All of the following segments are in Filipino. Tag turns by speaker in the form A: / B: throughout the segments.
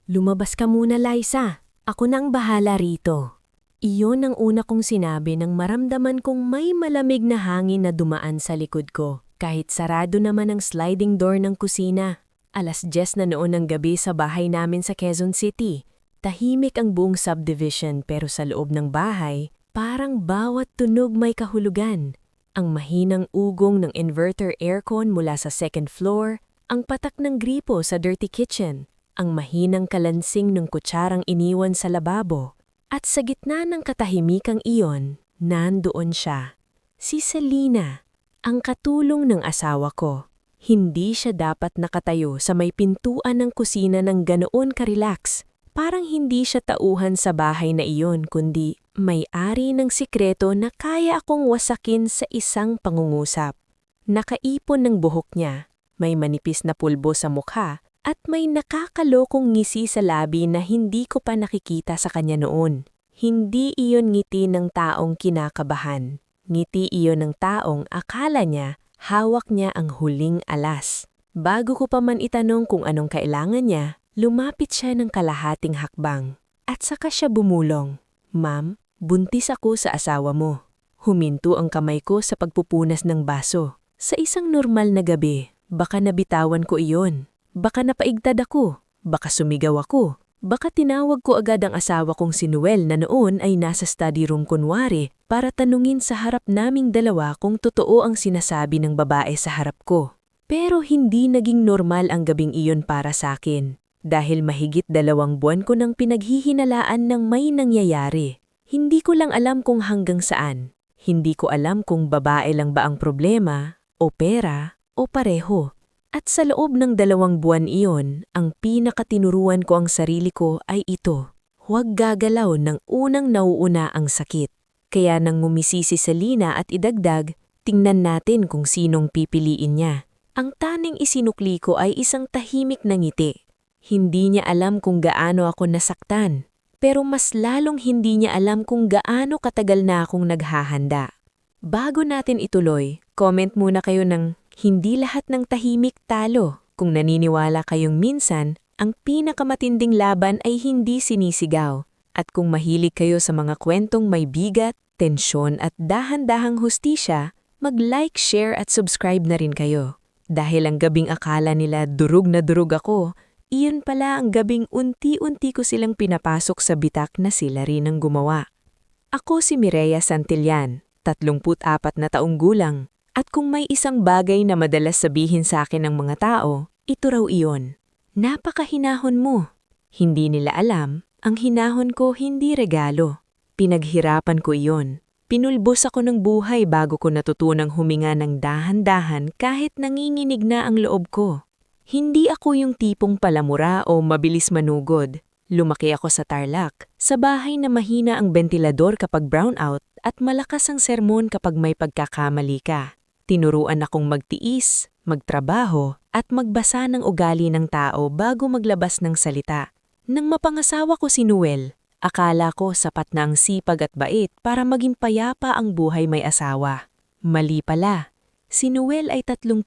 A: Lumabas ka muna, Liza. Ako nang bahala rito. Iyon ang una kong sinabi nang maramdaman kong may malamig na hangin na dumaan sa likod ko. Kahit sarado naman ang sliding door ng kusina. 10:00 na noon ng gabi sa bahay namin sa Quezon City. Tahimik ang buong subdivision pero sa loob ng bahay, parang bawat tunog may kahulugan. Ang mahinang ugong ng inverter aircon mula sa second floor, ang patak ng gripo sa dirty kitchen, ang mahinang kalansing ng kutsarang iniwan sa lababo. At sa gitna ng katahimikang iyon, nandoon siya. Si Selena, ang katulong ng asawa ko. Hindi siya dapat nakatayo sa may pintuan ng kusina ng ganoon ka-relax. Parang hindi siya tauhan sa bahay na iyon kundi may-ari ng sikreto na kaya akong wasakin sa isang pangungusap. Nakaipon ng buhok niya, may manipis na pulbo sa mukha, at may nakakalokong ngisi sa labi na hindi ko pa nakikita sa kanya noon. Hindi iyon ngiti ng taong kinakabahan. Ngiti iyon ng taong akala niya hawak niya ang huling alas. Bago ko pa man itanong kung anong kailangan niya, lumapit siya ng kalahating hakbang. At saka siya bumulong. "Ma'am, buntis ako sa asawa mo." Huminto ang kamay ko sa pagpupunas ng baso. Sa isang normal na gabi, baka nabitawan ko iyon. Baka napaigtad ako, baka sumigaw ako, baka tinawag ko agad ang asawa kong si Noel na noon ay nasa study room kunwari para tanungin sa harap naming dalawa kung totoo ang sinasabi ng babae sa harap ko. Pero hindi naging normal ang gabing iyon para sa akin dahil mahigit 2 buwan ko nang pinaghihinalaan ng may nangyayari. Hindi ko lang alam kung hanggang saan. Hindi ko alam kung babae lang ba ang problema, o pera, o pareho. At sa loob ng 2 buwan iyon, ang pinakatinuruan ko ang sarili ko ay ito. Huwag gagalaw ng unang nauuna ang sakit. Kaya nang ngumisi si Selena at idagdag, tingnan natin kung sinong pipiliin niya. Ang taning isinukli ko ay isang tahimik na ngiti. Hindi niya alam kung gaano ako nasaktan. Pero mas lalong hindi niya alam kung gaano katagal na akong naghahanda. Bago natin ituloy, comment muna kayo ng hindi lahat ng tahimik talo. Kung naniniwala kayong minsan, ang pinakamatinding laban ay hindi sinisigaw. At kung mahilig kayo sa mga kwentong may bigat, tensyon at dahan-dahang hustisya, mag-like, share at subscribe na rin kayo. Dahil ang gabing akala nila durug na durug ako, iyon pala ang gabing unti-unti ko silang pinapasok sa bitak na sila rin ang gumawa. Ako si Mireya Santillan, 34 na taong gulang. At kung may isang bagay na madalas sabihin sa akin ng mga tao, ito raw iyon. Napakahinahon mo. Hindi nila alam, ang hinahon ko hindi regalo. Pinaghirapan ko iyon. Pinulbos ako ng buhay bago ko natutunang huminga ng dahan-dahan kahit nanginginig na ang loob ko. Hindi ako yung tipong palamura o mabilis manugod. Lumaki ako sa Tarlac, sa bahay na mahina ang bentilador kapag brownout at malakas ang sermon kapag may pagkakamali ka. Tinuruan akong magtiis, magtrabaho, at magbasa ng ugali ng tao bago maglabas ng salita. Nang mapangasawa ko si Noel, akala ko sapat na ang sipag at bait para maging payapa ang buhay may asawa. Mali pala. Si Noel ay 36,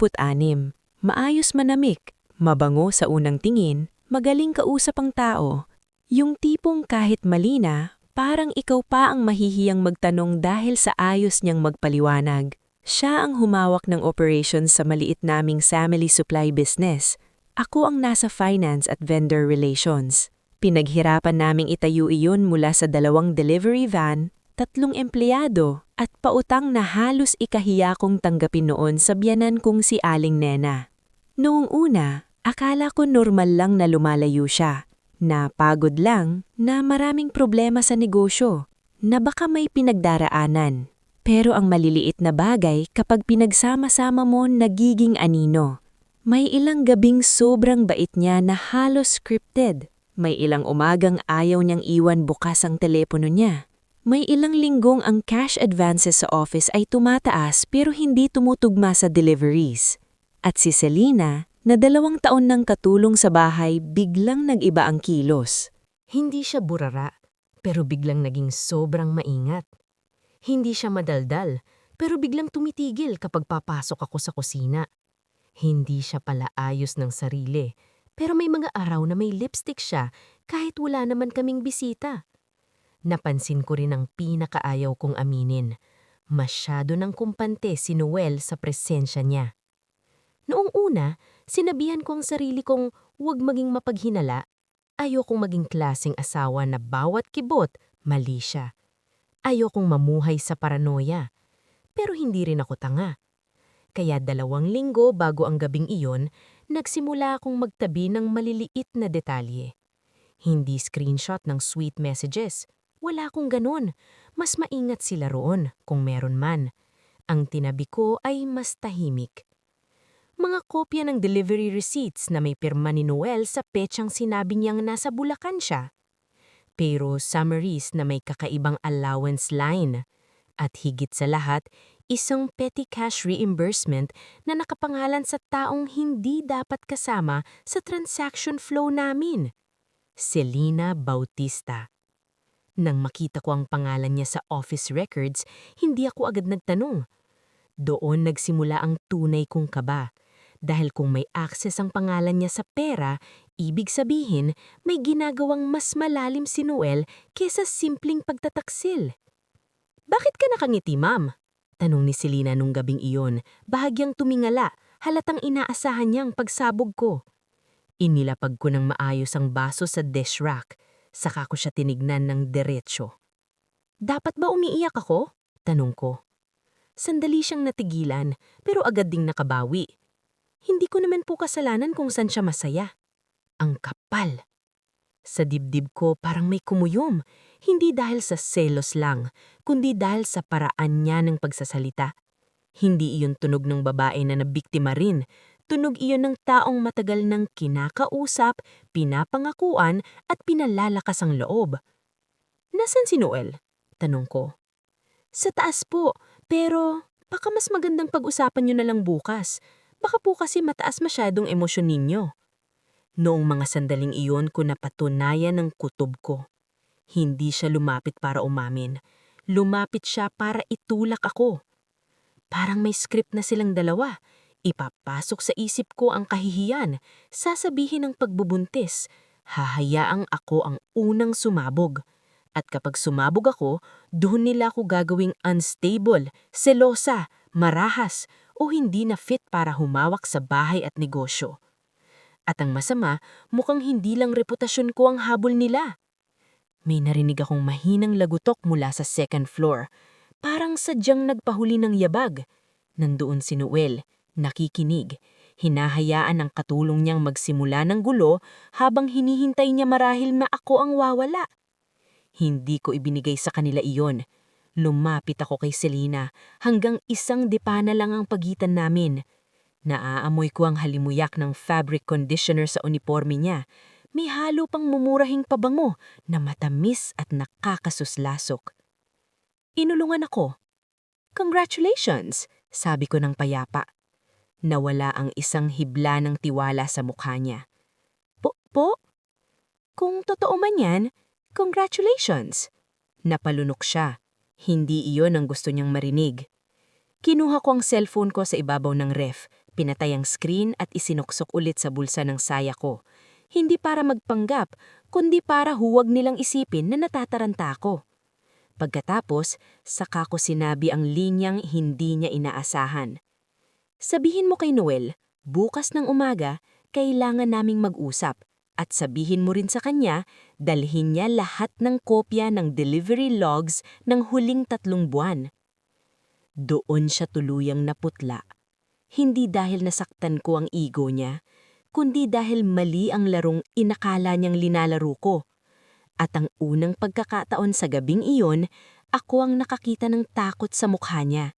A: maayos manamik, mabango sa unang tingin, magaling kausap ang tao. Yung tipong kahit mali na, parang ikaw pa ang mahihiyang magtanong dahil sa ayos niyang magpaliwanag. Siya ang humawak ng operations sa maliit naming family supply business. Ako ang nasa finance at vendor relations. Pinaghirapan naming itayo iyon mula sa 2 delivery van, 3 empleyado, at pautang na halos ikahiya kong tanggapin noon sa biyanan kong si Aling Nena. Noong una, akala ko normal lang na lumalayo siya, na pagod lang, na maraming problema sa negosyo, na baka may pinagdaraanan. Pero ang maliliit na bagay kapag pinagsama-sama mo nagiging anino. May ilang gabing sobrang bait niya na halos scripted. May ilang umagang ayaw niyang iwan bukas ang telepono niya. May ilang linggong ang cash advances sa office ay tumataas pero hindi tumutugma sa deliveries. At si Selena, na 2 taon nang katulong sa bahay, biglang nag-iba ang kilos.
B: Hindi siya burara, pero biglang naging sobrang maingat. Hindi siya madaldal, pero biglang tumitigil kapag papasok ako sa kusina. Hindi siya palaayos ng sarili, Pero may mga araw na may lipstick siya kahit wala naman kaming bisita. Napansin ko rin ang pinakaayaw kong aminin. Masyado ng kumpante si Noel sa presensya niya. Noong una, sinabihan ko ang sarili kong huwag maging mapaghinala. Ayokong maging klaseng asawa na bawat kibot, mali siya. Ayokong mamuhay sa paranoia. Pero hindi rin ako tanga. Kaya 2 linggo bago ang gabing iyon, nagsimula akong magtabi ng maliliit na detalye. Hindi screenshot ng sweet messages. Wala akong ganon. Mas maingat sila roon kung meron man. Ang tinabi ko ay mas tahimik. Mga kopya ng delivery receipts na may pirma ni Noel sa petsang sinabi niyang nasa Bulacan siya. Pero summaries na may kakaibang allowance line. At higit sa lahat, isang petty cash reimbursement na nakapangalan sa taong hindi dapat kasama sa transaction flow namin. Selena Bautista. Nang makita ko ang pangalan niya sa office records, hindi ako agad nagtanong. Doon nagsimula ang tunay kong kaba. Dahil kung may access ang pangalan niya sa pera, ibig sabihin may ginagawang mas malalim si Noel kesa simpleng pagtataksil. "Bakit ka nakangiti, ma'am?" tanong ni Selena nung gabing iyon, bahagyang tumingala, halatang inaasahan niyang pagsabog ko. Inilapag ko ng maayos ang baso sa dish rack. Saka ko siya tinignan ng diretsyo. "Dapat ba umiiyak ako?" tanong ko. Sandali siyang natigilan, pero agad ding nakabawi. Hindi ko naman po kasalanan kung saan siya masaya. Ang kapal. Sa dibdib ko parang may kumuyom, hindi dahil sa selos lang, kundi dahil sa paraan niya ng pagsasalita. Hindi iyon tunog ng babae na nabiktima rin. Tunog iyon ng taong matagal nang kinakausap, pinapangakuan at pinalalakas ang loob. "Nasaan si Noel?" tanong ko. "Sa taas po, pero baka mas magandang pag-usapan niyo na lang bukas. Baka po kasi mataas masyadong emosyon ninyo." Noong mga sandaling iyon ko napatunayan ng kutob ko. Hindi siya lumapit para umamin. Lumapit siya para itulak ako. Parang may script na silang dalawa. Ipapasok sa isip ko ang kahihiyan, sasabihin ng pagbubuntis, hahayaang ako ang unang sumabog. At kapag sumabog ako, doon nila ako gagawing unstable, selosa, marahas, o hindi na fit para humawak sa bahay at negosyo. At ang masama, mukhang hindi lang reputasyon ko ang habol nila. May narinig akong mahinang lagutok mula sa 2nd floor. Parang sadyang nagpahuli ng yabag. Nandoon si Noel, nakikinig. Hinahayaan ang katulong niyang magsimula ng gulo habang hinihintay niya marahil na ako ang wawala. Hindi ko ibinigay sa kanila iyon. Lumapit ako kay Selena hanggang 1 depana lang ang pagitan namin. Naaamoy ko ang halimuyak ng fabric conditioner sa uniforme niya. May halo pang mumurahing pabango na matamis at nakakasuslasok. Inulungan ako. "Congratulations!" sabi ko ng payapa. Nawala ang isang hibla ng tiwala sa mukha niya. Po? Kung totoo man yan, congratulations!" Napalunok siya. Hindi iyon ang gusto niyang marinig. Kinuha ko ang cellphone ko sa ibabaw ng ref, pinatay ang screen at isinuksok ulit sa bulsa ng saya ko. Hindi para magpanggap, kundi para huwag nilang isipin na natataranta ako. Pagkatapos, saka ko sinabi ang linyang hindi niya inaasahan. "Sabihin mo kay Noel, bukas ng umaga, kailangan naming mag-usap. At sabihin mo rin sa kanya, dalhin niya lahat ng kopya ng delivery logs ng huling 3 buwan." Doon siya tuluyang naputla. Hindi dahil nasaktan ko ang ego niya, kundi dahil mali ang larong inakala niyang linalaro ko. At ang unang pagkakataon sa gabing iyon, ako ang nakakita ng takot sa mukha niya.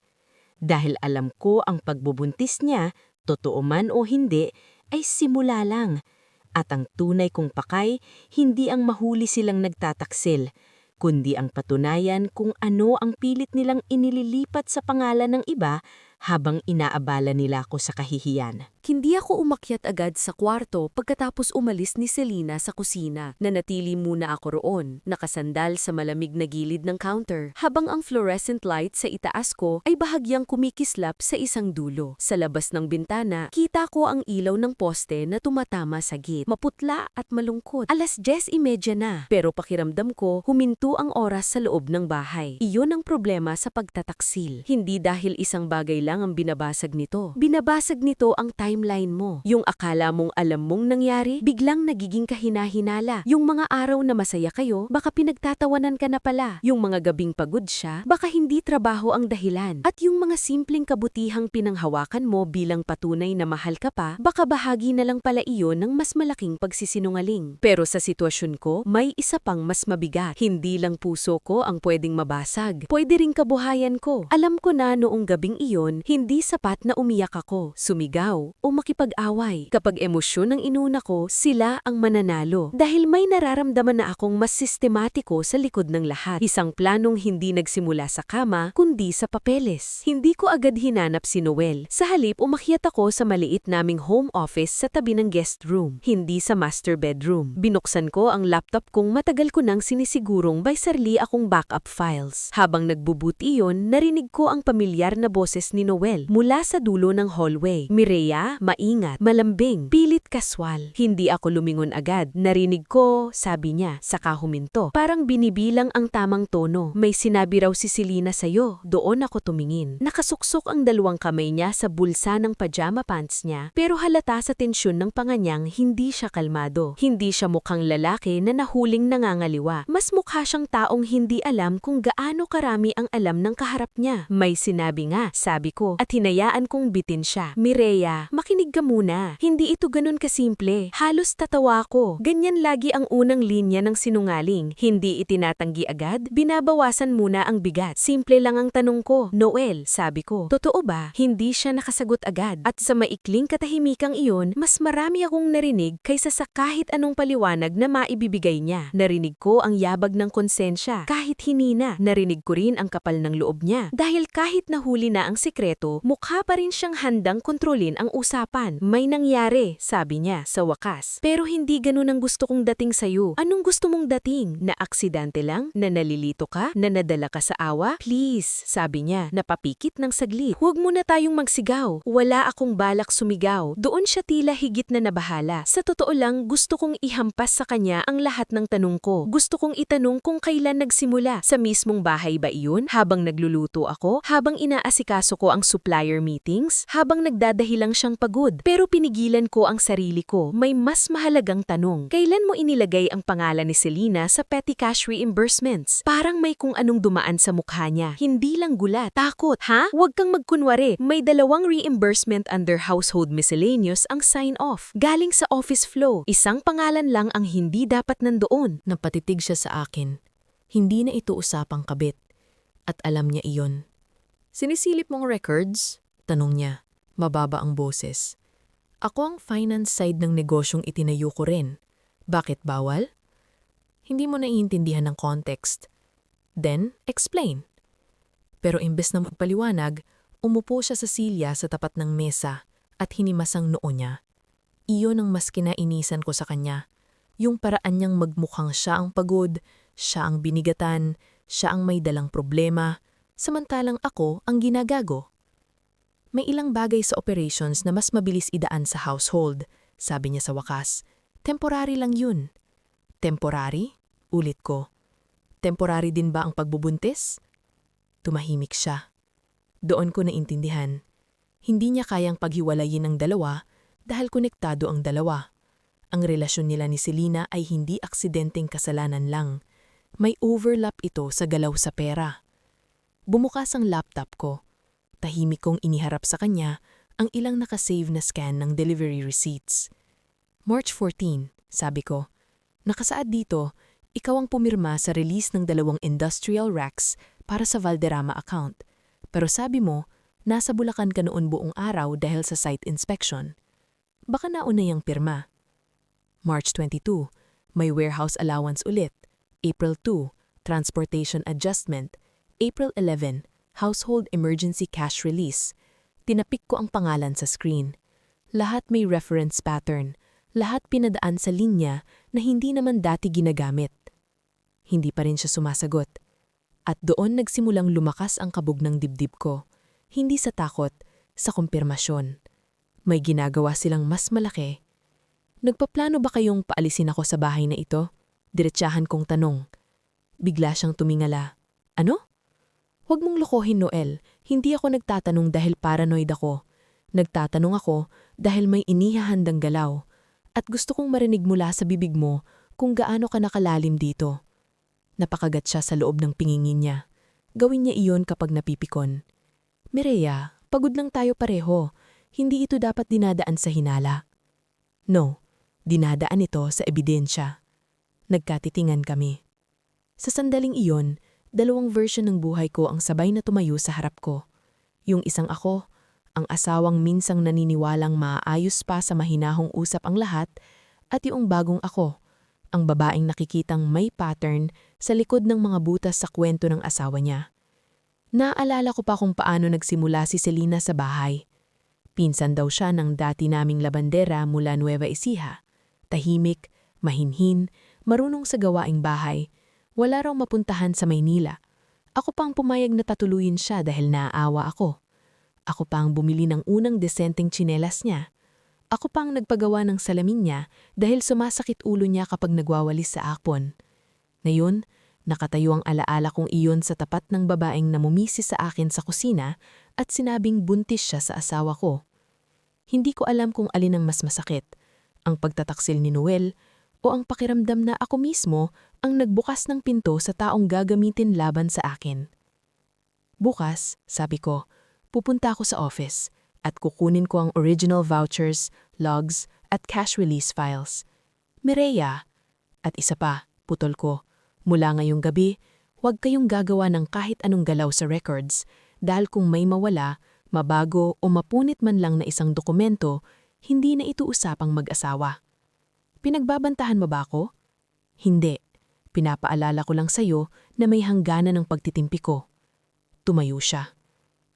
B: Dahil alam ko ang pagbubuntis niya, totoo man o hindi, ay simula lang. At ang tunay kong pakay, hindi ang mahuli silang nagtataksil, kundi ang patunayan kung ano ang pilit nilang inililipat sa pangalan ng iba habang inaabala nila ako sa kahihiyan.
A: Hindi ako umakyat agad sa kwarto pagkatapos umalis ni Selena sa kusina. Nanatili muna ako roon, nakasandal sa malamig na gilid ng counter, habang ang fluorescent light sa itaas ko ay bahagyang kumikislap sa isang dulo. Sa labas ng bintana, kita ko ang ilaw ng poste na tumatama sa gate. Maputla at malungkot. 10:30 na, pero pakiramdam ko huminto ang oras sa loob ng bahay. Iyon ang problema sa pagtataksil. Hindi dahil isang bagay lang ang binabasag nito. Binabasag nito ang timeline mo. Yung akala mong alam mong nangyari, biglang nagiging kahina-hinala. Yung mga araw na masaya kayo, baka pinagtatawanan ka na pala. Yung mga gabing pagod siya, baka hindi trabaho ang dahilan. At yung mga simpleng kabutihang pinanghawakan mo bilang patunay na mahal ka pa, baka bahagi na lang pala iyon ng mas malaking pagsisinungaling. Pero sa sitwasyon ko, may isa pang mas mabigat. Hindi lang puso ko ang pwedeng mabasag. Pwede ring kabuhayan ko. Alam ko na noong gabing iyon, hindi sapat na umiyak ako, sumigaw, o makipag-away. Kapag emosyon ang inuna ko, sila ang mananalo. Dahil may nararamdaman na akong mas sistematiko sa likod ng lahat. Isang planong hindi nagsimula sa kama, kundi sa papeles. Hindi ko agad hinanap si Noel. Sa halip, umakyat ako sa maliit naming home office sa tabi ng guest room, hindi sa master bedroom. Binuksan ko ang laptop kung matagal ko nang sinisigurong may sarili akong backup files. Habang nagbuboot iyon, narinig ko ang pamilyar na boses ni Noel mula sa dulo ng hallway. Mireya, maingat, malambing, pilit kaswal. Hindi ako lumingon agad. Narinig ko, sabi niya, saka huminto. Parang binibilang ang tamang tono. May sinabi raw si Selena sa'yo. Doon ako tumingin. Nakasuksok ang dalawang kamay niya sa bulsa ng pajama pants niya, pero halata sa tensyon ng panga niyang hindi siya kalmado. Hindi siya mukhang lalaki na nahuling nangangaliwa. Mas mukha siyang taong hindi alam kung gaano karami ang alam ng kaharap niya. May sinabi nga, sabi ko, at hinayaan kong bitin siya. Mireya, makinig ka muna. Hindi ito ganun kasimple. Halos tatawa ako. Ganyan lagi ang unang linya ng sinungaling. Hindi itinatanggi agad, binabawasan muna ang bigat. Simple lang ang tanong ko. Noel, sabi ko, totoo ba? Hindi siya nakasagot agad. At sa maikling katahimikang iyon, mas marami akong narinig kaysa sa kahit anong paliwanag na maibibigay niya. Narinig ko ang yabag ng konsensya. Kahit hinina, narinig ko rin ang kapal ng loob niya. Dahil kahit nahuli na ang sikreto, mukha pa rin siyang handang kontrolin ang usapan. May nangyari, sabi niya, sa wakas. Pero hindi ganun ang gusto kong dating sa'yo. Anong gusto mong dating? Na aksidente lang? Na nalilito ka? Na nadala ka sa awa? Please, sabi niya, napapikit ng saglit. Huwag muna tayong magsigaw. Wala akong balak sumigaw. Doon siya tila higit na nabahala. Sa totoo lang, gusto kong ihampas sa kanya ang lahat ng tanong ko. Gusto kong itanong kung kailan nagsimula. Sa mismong bahay ba iyon? Habang nagluluto ako? Habang inaasikaso ko ang supplier meetings? Habang nagdadahilang siyang pagod? Pero pinigilan ko ang sarili ko. May mas mahalagang tanong. Kailan mo inilagay ang pangalan ni Selena sa petty cash reimbursements? Parang may kung anong dumaan sa mukha niya. Hindi lang gulat, takot. Ha? Huwag kang magkunwari. May 2 reimbursement under household miscellaneous ang sign-off. Galing sa office flow. Isang pangalan lang ang hindi dapat nandoon.
B: Napatitig siya sa akin. Hindi na ito usapang kabit. At alam niya iyon. Sinisilip mong records? Tanong niya. Mababa ang boses. Ako ang finance side ng negosyong itinayo ko rin. Bakit bawal? Hindi mo naiintindihan ng context. Then, explain. Pero imbes na magpaliwanag, umupo siya sa silya sa tapat ng mesa at hinimasang noo niya. Iyon ang mas kinainisan ko sa kanya. Yung paraan niyang magmukhang siya ang pagod, siya ang binigatan, siya ang may dalang problema, samantalang ako ang ginagago. May ilang bagay sa operations na mas mabilis idaan sa household, sabi niya sa wakas. Temporary lang yun. Temporary? Ulit ko. Temporary din ba ang pagbubuntis? Tumahimik siya. Doon ko naintindihan. Hindi niya kayang paghiwalayin ang dalawa dahil konektado ang dalawa. Ang relasyon nila ni Selena ay hindi aksidenteng kasalanan lang. May overlap ito sa galaw sa pera. Bumukas ang laptop ko. Tahimik kong iniharap sa kanya ang ilang nakasave na scan ng delivery receipts. March 14, sabi ko. Nakasaad dito, ikaw ang pumirma sa release ng 2 industrial racks para sa Valderrama account. Pero sabi mo, nasa Bulacan ka noon buong araw dahil sa site inspection. Baka nauna yung pirma. March 22, may warehouse allowance ulit. April 2, transportation adjustment. April 11, household emergency cash release.
A: Tinapik ko ang pangalan sa screen. Lahat may reference pattern. Lahat pinadaan sa linya na hindi naman dati ginagamit. Hindi pa rin siya sumasagot. At doon nagsimulang lumakas ang kabog ng dibdib ko. Hindi sa takot, sa kumpirmasyon. May ginagawa silang mas malaki. Nagpaplano ba kayong paalisin ako sa bahay na ito? Diretsahan kong tanong. Bigla siyang tumingala. Ano? Huwag mong lokohin, Noel. Hindi ako nagtatanong dahil paranoid ako. Nagtatanong ako dahil may inihahandang galaw. At gusto kong marinig mula sa bibig mo kung gaano ka nakalalim dito. Napakagat siya sa loob ng pingingin niya. Gawin niya iyon kapag napipikon. Mireya, pagod lang tayo pareho. Hindi ito dapat dinadaan sa hinala. No, dinadaan ito sa ebidensya. Nagkatitingan kami. Sa sandaling iyon, dalawang version ng buhay ko ang sabay na tumayo sa harap ko. Yung isang ako, ang asawang minsang naniniwalang maayos pa sa mahinahong usap ang lahat, at yung bagong ako, ang babaeng nakikitang may pattern sa likod ng mga butas sa kwento ng asawa niya. Naalala ko pa kung paano nagsimula si Selena sa bahay. Pinsan daw siya ng dati naming labandera mula Nueva Ecija. Tahimik, mahinhin, marunong sa gawaing bahay. Wala raw mapuntahan sa Maynila. Ako pang pumayag na tatuluyin siya dahil naaawa ako. Ako pang bumili ng unang desenteng tsinelas niya. Ako pang nagpagawa ng salamin niya dahil sumasakit ulo niya kapag nagwawalis sa akpon. Ngayon, nakatayo ang alaala kong iyon sa tapat ng babaeng namumisi sa akin sa kusina at sinabing buntis siya sa asawa ko. Hindi ko alam kung alin ang mas masakit, ang pagtataksil ni Noel o ang pakiramdam na ako mismo ang nagbukas ng pinto sa taong gagamitin laban sa akin. Bukas, sabi ko, pupunta ako sa office at kukunin ko ang original vouchers, logs at cash release files. Mireya, at isa pa, putol ko, mula ngayong gabi, huwag kayong gagawa ng kahit anong galaw sa records dahil kung may mawala, mabago o mapunit man lang na isang dokumento, hindi na ito usapang mag-asawa. Pinagbabantahan mo ba ako? Hindi. Pinapaalala ko lang sa'yo na may hangganan ng pagtitimpi ko. Tumayo siya.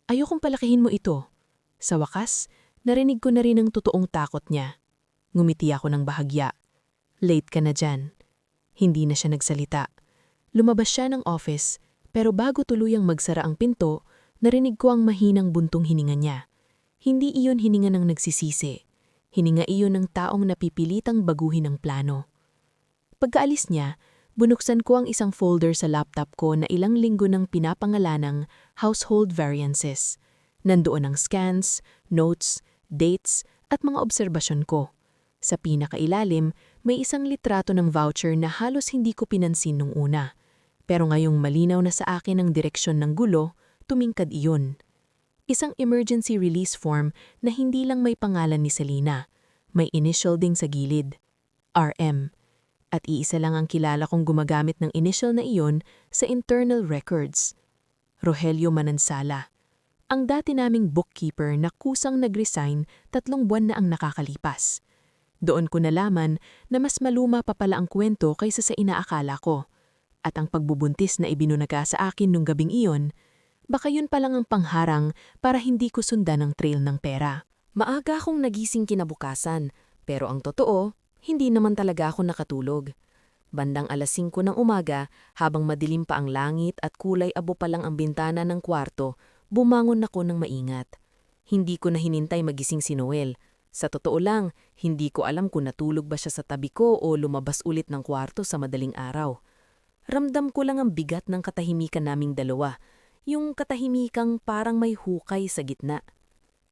A: Ayokong palakihin mo ito. Sa wakas, narinig ko na rin ang totoong takot niya. Ngumiti ako ng bahagya. Late ka na dyan. Hindi na siya nagsalita. Lumabas siya ng office, pero bago tuluyang magsara ang pinto, narinig ko ang mahinang buntong hininga niya. Hindi iyon hininga ng nagsisisi. Hininga iyon ng taong napipilitang baguhin ang plano. Pagkaalis niya, bunuksan ko ang isang folder sa laptop ko na ilang linggo nang pinapangalanang household variances. Nandoon ang scans, notes, dates, at mga obserbasyon ko. Sa pinakailalim, may isang litrato ng voucher na halos hindi ko pinansin nung una. Pero ngayong malinaw na sa akin ang direksyon ng gulo, tumingkad iyon. Isang emergency release form na hindi lang may pangalan ni Selena, may initial ding sa gilid, RM. At iisa lang ang kilala kong gumagamit ng initial na iyon sa internal records. Rogelio Manansala, ang dati naming bookkeeper na kusang nag-resign 3 buwan na ang nakakalipas. Doon ko nalaman na mas maluma pa pala ang kwento kaysa sa inaakala ko. At ang pagbubuntis na ibinunaga sa akin nung gabing iyon, baka yun palang ang pangharang para hindi ko sundan ang trail ng pera. Maaga akong nagising kinabukasan, pero ang totoo, hindi naman talaga ako nakatulog. Bandang 5:00 ng umaga, habang madilim pa ang langit at kulay abo pa lang ang bintana ng kwarto, bumangon ako ng maingat. Hindi ko na hinintay magising si Noel. Sa totoo lang, hindi ko alam kung natulog ba siya sa tabi ko o lumabas ulit ng kwarto sa madaling araw. Ramdam ko lang ang bigat ng katahimikan naming dalawa, yung katahimikang parang may hukay sa gitna.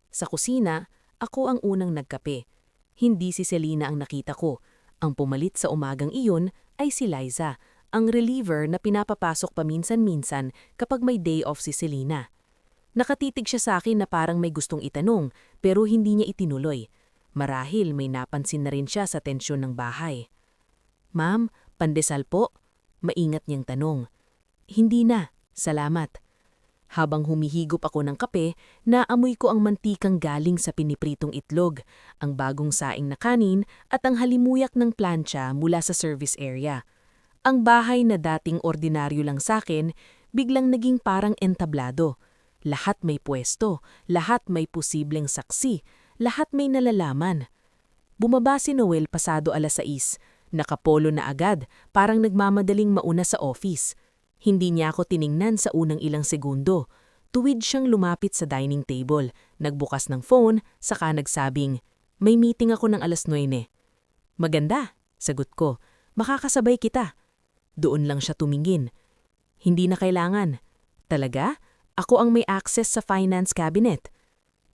A: Sa kusina, ako ang unang nagkape. Hindi si Selena ang nakita ko. Ang pumalit sa umagang iyon ay si Liza, ang reliever na pinapapasok paminsan-minsan kapag may day off si Selena. Nakatitig siya sa akin na parang may gustong itanong pero hindi niya itinuloy. Marahil may napansin na rin siya sa tensyon ng bahay. Ma'am, pandesal po? Maingat niyang tanong. Hindi na, salamat. Habang humihigop ako ng kape, naamoy ko ang mantikang galing sa pinipritong itlog, ang bagong saing na kanin at ang halimuyak ng plancha mula sa service area. Ang bahay na dating ordinaryo lang sa akin, biglang naging parang entablado.
C: Lahat may pwesto, lahat may posibleng saksi, lahat may nalalaman. Bumaba si Noel pasado 6:00. Nakapolo na agad, parang nagmamadaling mauna sa office. Hindi niya ako tiningnan sa unang ilang segundo. Tuwid siyang lumapit sa dining table, nagbukas ng phone, saka nagsabing, "May meeting ako ng 9:00. "Maganda," sagot ko. "Makakasabay kita." Doon lang siya tumingin. "Hindi na kailangan." "Talaga? Ako ang may access sa finance cabinet.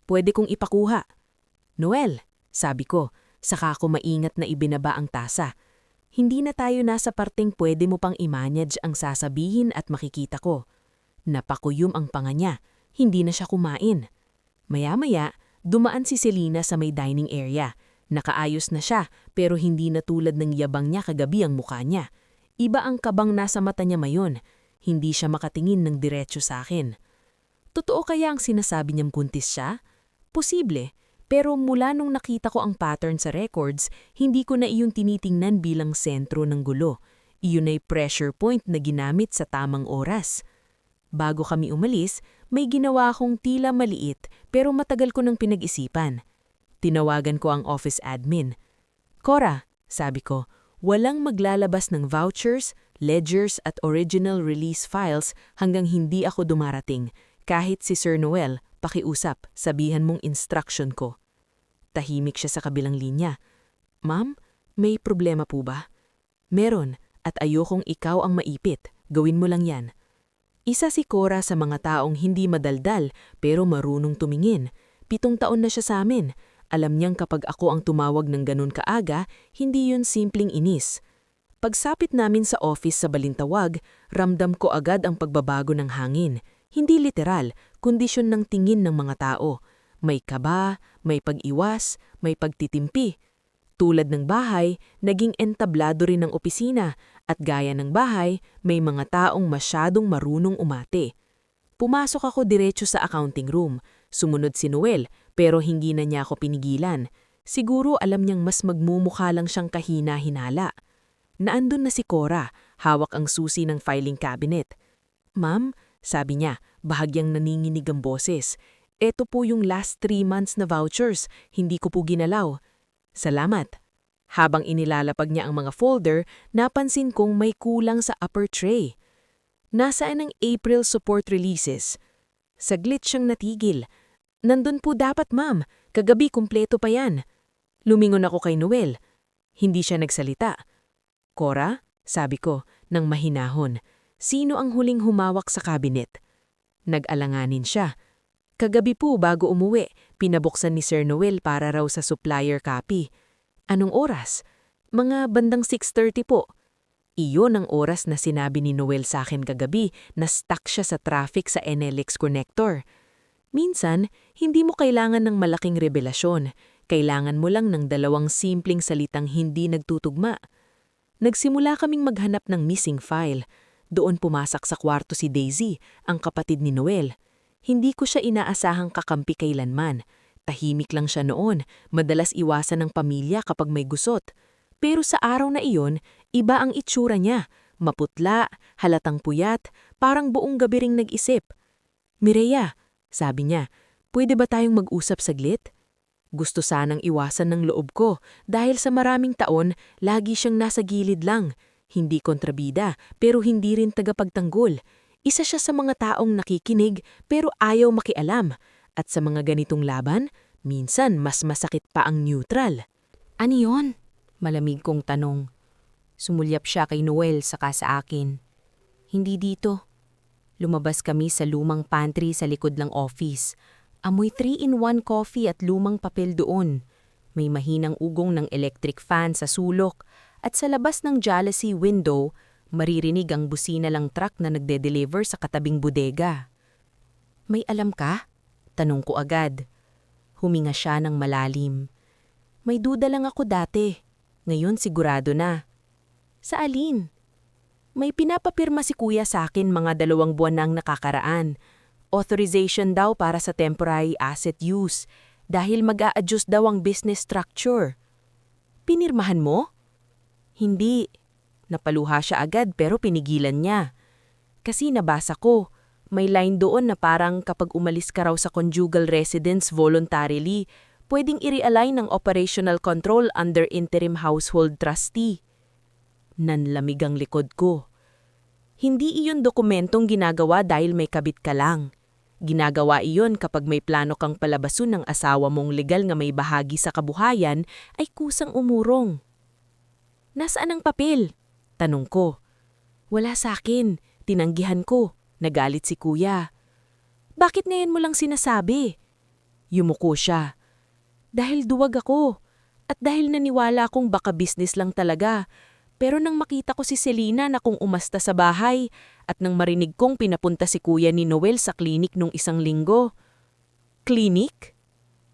C: Pwede kong ipakuha." "Noel," sabi ko, saka ako maingat na ibinaba ang tasa. Hindi na tayo nasa parteng pwede mo pang i-manage ang sasabihin at makikita ko. Napakuyom ang panga niya, hindi na siya kumain. Maya-maya, dumaan si Selena sa may dining area. Nakaayos na siya pero hindi na tulad ng yabang niya kagabi ang mukha niya. Iba ang kabang nasa mata niya mayon. Hindi siya makatingin ng diretso sa akin. Totoo kaya ang sinasabi niyang kuntis siya? Posible, pero mula nung nakita ko ang pattern sa records, hindi ko na iyon tinitingnan bilang sentro ng gulo. Iyon ay pressure point na ginamit sa tamang oras. Bago kami umalis, may ginawa akong tila maliit pero matagal ko nang pinag-isipan. Tinawagan ko ang office admin. "Cora," sabi ko, "walang maglalabas ng vouchers, ledgers at original release files hanggang hindi ako dumarating. Kahit si Sir Noel, pakiusap, sabihan mong instruction ko." Tahimik siya sa kabilang linya. "Ma'am, may problema po ba?" "Meron, at ayokong ikaw ang maipit. Gawin mo lang yan." Isa si Cora sa mga taong hindi madaldal pero marunong tumingin. 7 taon na siya sa amin. Alam niyang kapag ako ang tumawag ng ganun kaaga, hindi yun simpleng inis. Pagsapit namin sa office sa Balintawag, ramdam ko agad ang pagbabago ng hangin. Hindi literal, kondisyon ng tingin ng mga tao. May kaba, may pag-iwas, may pagtitimpi. Tulad ng bahay, naging entablado rin ang opisina at gaya ng bahay, may mga taong masyadong marunong umate. Pumasok ako diretso sa accounting room. Sumunod si Noel pero hindi na niya ako pinigilan. Siguro alam niyang mas magmumukha lang siyang kahina-hinala. Naandun na si Cora, hawak ang susi ng filing cabinet. "Ma'am," sabi niya, bahagyang naninginig ang boses. "Eto po yung last 3 months na vouchers, hindi ko po ginalaw." "Salamat." Habang inilalapag niya ang mga folder, napansin kong may kulang sa upper tray. Nasaan ang April support releases? Saglit siyang natigil. "Nandun po dapat, ma'am. Kagabi kumpleto pa yan." Lumingon ako kay Noel. Hindi siya nagsalita. "Cora," sabi ko, nang mahinahon, "sino ang huling humawak sa cabinet?" Nag-alanganin siya. "Kagabi po bago umuwi, pinabuksan ni Sir Noel para raw sa supplier copy." "Anong oras?" "Mga bandang 6:30 po." Iyon ang oras na sinabi ni Noel sa akin kagabi na stuck siya sa traffic sa NLEX connector. Minsan, hindi mo kailangan ng malaking revelasyon. Kailangan mo lang ng 2 simpleng salitang hindi nagtutugma. Nagsimula kaming maghanap ng missing file. Doon pumasak sa kwarto si Daisy, ang kapatid ni Noel. Hindi ko siya inaasahang kakampi kailanman. Tahimik lang siya noon, madalas iwasan ng pamilya kapag may gusot. Pero sa araw na iyon, iba ang itsura niya. Maputla, halatang puyat, parang buong gabi ring nag-isip. "Mireya," sabi niya, "pwede ba tayong mag-usap saglit?" Gusto sanang iwasan ng loob ko dahil sa maraming taon, lagi siyang nasa gilid lang. Hindi kontrabida pero hindi rin tagapagtanggol. Isa siya sa mga taong nakikinig pero ayaw makialam. At sa mga ganitong laban, minsan mas masakit pa ang neutral.
B: "Ano yon?" Malamig kong tanong. Sumulyap siya kay Noel saka sa akin. "Hindi dito." Lumabas kami sa lumang pantry sa likod ng office. Amoy 3-in-1 coffee at lumang papel doon. May mahinang ugong ng electric fan sa sulok at sa labas ng jalousie window, maririnig ang busina lang truck na nagde-deliver sa katabing bodega. "May alam ka?" Tanong ko agad. Huminga siya ng malalim. "May duda lang ako dati. Ngayon sigurado na." "Sa alin?" "May pinapapirma si kuya sa akin mga 2 buwan nang nakakaraan. Authorization daw para sa temporary asset use dahil mag-a-adjust daw ang business structure." "Pinirmahan mo?" "Hindi." Napaluha siya agad pero pinigilan niya. "Kasi nabasa ko,
C: May line doon na parang kapag umalis ka raw sa conjugal residence voluntarily, pwedeng i-realign ng operational control under interim household trustee. Nanlamig ang likod ko. Hindi iyon dokumentong ginagawa dahil may kabit ka lang. Ginagawa iyon kapag may plano kang palabasun ng asawa mong legal nga may bahagi sa kabuhayan ay kusang umurong. Nasaan ang papel? Tanong ko. Wala sa akin. Tinanggihan ko. Nagalit si kuya. Bakit ngayon mo lang sinasabi? Yumuko siya. Dahil duwag ako. At dahil naniwala akong baka business lang talaga. Pero nang makita ko si Selena na kung umasta sa bahay at nang marinig kong pinapunta si kuya ni Noel sa klinik nung isang linggo. Klinik?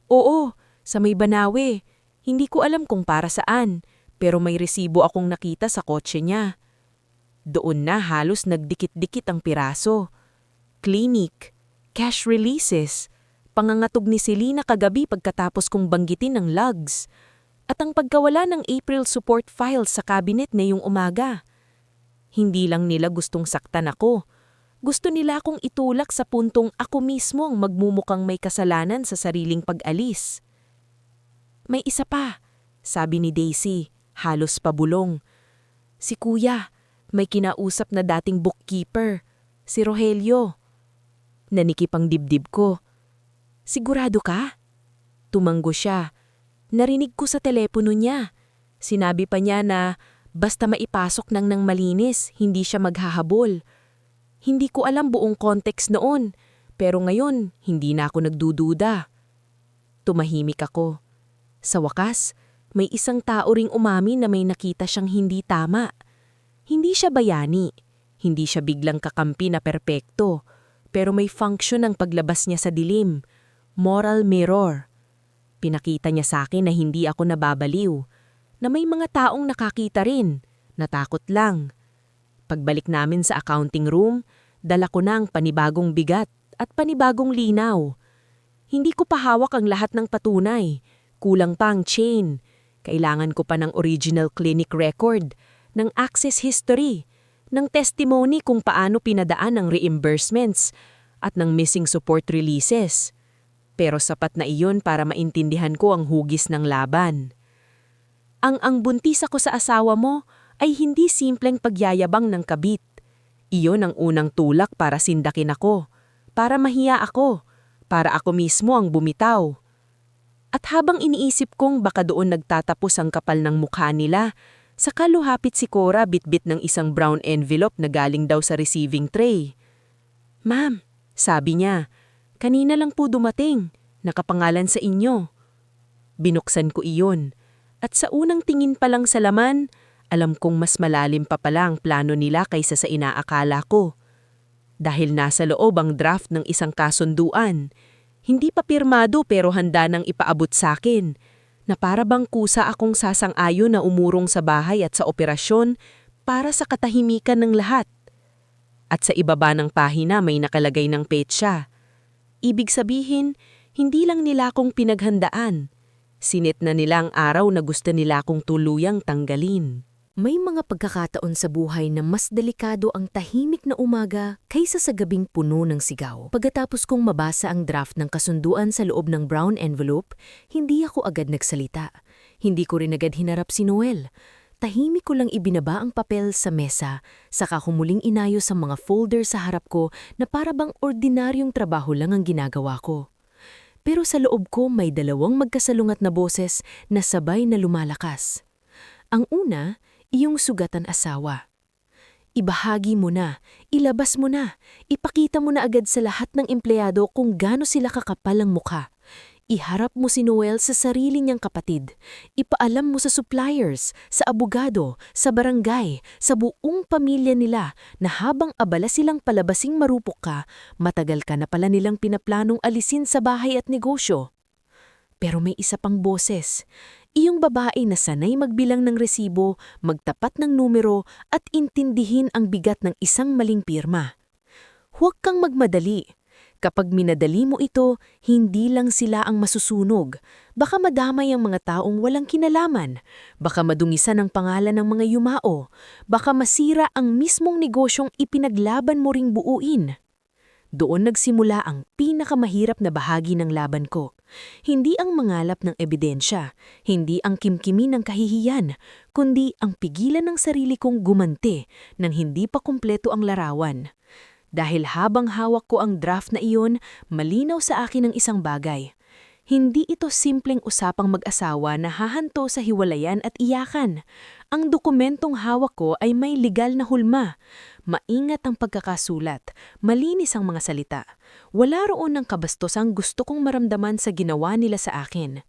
C: Oo, sa may Banawe. Hindi ko alam kung para saan, pero may resibo akong nakita sa kotse niya. Doon na halos nagdikit-dikit ang piraso. Clinic, cash releases, pangangatog ni Selena kagabi pagkatapos kong banggitin ng lugs, at ang pagkawala ng April support files sa cabinet ngayong umaga. Hindi lang nila gustong saktan ako. Gusto nila akong itulak sa puntong ako mismo ang magmumukhang may kasalanan sa sariling pag-alis. May isa pa, sabi ni Daisy, halos pabulong. Si kuya, may kinausap na dating bookkeeper, si Rogelio. Nanikip ang dibdib ko. Sigurado ka? Tumanggo siya. Narinig ko sa telepono niya. Sinabi pa niya na basta maipasok nang malinis, hindi siya maghahabol. Hindi ko alam buong context noon, pero ngayon hindi na ako nagdududa. Tumahimik ako. Sa wakas, may isang tao ring umamin na may nakita siyang hindi tama. Hindi siya bayani, hindi siya biglang kakampi na perpekto, pero may function ang paglabas niya sa dilim, moral mirror. Pinakita niya sa akin na hindi ako nababaliw, na may mga taong nakakita rin, natakot lang. Pagbalik namin sa accounting room, dala ko na ang panibagong bigat at panibagong linaw. Hindi ko pa hawak ang lahat ng patunay, kulang pa ang chain. Kailangan ko pa ng original clinic record, ng access history, ng testimony kung paano pinadaan ang reimbursements, at ng missing support releases. Pero sapat na iyon para maintindihan ko ang hugis ng laban. Ang buntis ako sa asawa mo ay hindi simpleng pagyayabang ng kabit. Iyon ang unang tulak para sindakin ako, para mahiya ako, para ako mismo ang bumitaw. At habang iniisip kong baka doon nagtatapos ang kapal ng mukha nila, saka luhapit si Cora bitbit ng isang brown envelope na galing daw sa receiving tray. Ma'am, sabi niya, kanina lang po dumating, nakapangalan sa inyo. Binuksan ko iyon, at sa unang tingin pa lang sa laman, alam kong mas malalim pa pala ang plano nila kaysa sa inaakala ko. Dahil nasa loob ang draft ng isang kasunduan, hindi pa pirmado pero handa nang ipaabot sa akin, na para bang kusa akong sasang-ayon na umurong sa bahay at sa operasyon para sa katahimikan ng lahat. At sa ibaba ng pahina may nakalagay ng petsa. Ibig sabihin, hindi lang nila akong pinaghandaan. Sinit na nila ang araw na gusto nila akong tuluyang tanggalin.
B: May mga pagkakataon sa buhay na mas delikado ang tahimik na umaga kaysa sa gabing puno ng sigaw. Pagkatapos kong mabasa ang draft ng kasunduan sa loob ng brown envelope, hindi ako agad nagsalita. Hindi ko rin agad hinarap si Noel. Tahimik ko lang ibinaba ang papel sa mesa, saka humuling inayos ang mga folder sa harap ko na para bang ordinaryong trabaho lang ang ginagawa ko. Pero sa loob ko may dalawang magkasalungat na boses na sabay na lumalakas. Ang una, iyong sugatan asawa. Ibahagi mo na, ilabas mo na, ipakita mo na agad sa lahat ng empleyado kung gaano sila kakapal ang mukha. Iharap mo si Noel sa sarili niyang kapatid. Ipaalam mo sa suppliers, sa abogado, sa barangay, sa buong pamilya nila na habang abala silang palabasing marupok ka, matagal ka na pala nilang pinaplanong alisin sa bahay at negosyo. Pero may isa pang boses. Iyong babae na sanay magbilang ng resibo, magtapat ng numero at intindihin ang bigat ng isang maling pirma. Huwag kang magmadali. Kapag minadali mo ito, hindi lang sila ang masusunog. Baka madamay ang mga taong walang kinalaman. Baka madungisan ang pangalan ng mga yumao. Baka masira ang mismong negosyong ipinaglaban mo ring buuin.
C: Doon nagsimula ang pinakamahirap na bahagi ng laban ko. Hindi ang mangalap ng ebidensya, hindi ang kimkimin ng kahihiyan, kundi ang pigilan ng sarili kong gumanti nang hindi pa kumpleto ang larawan. Dahil habang hawak ko ang draft na iyon, malinaw sa akin ang isang bagay. Hindi ito simpleng usapang mag-asawa na hahanto sa hiwalayan at iyakan. Ang dokumentong hawak ko ay may legal na hulma. Maingat ang pagkakasulat, malinis ang mga salita. Wala roon ng kabastosang gusto kong maramdaman sa ginawa nila sa akin.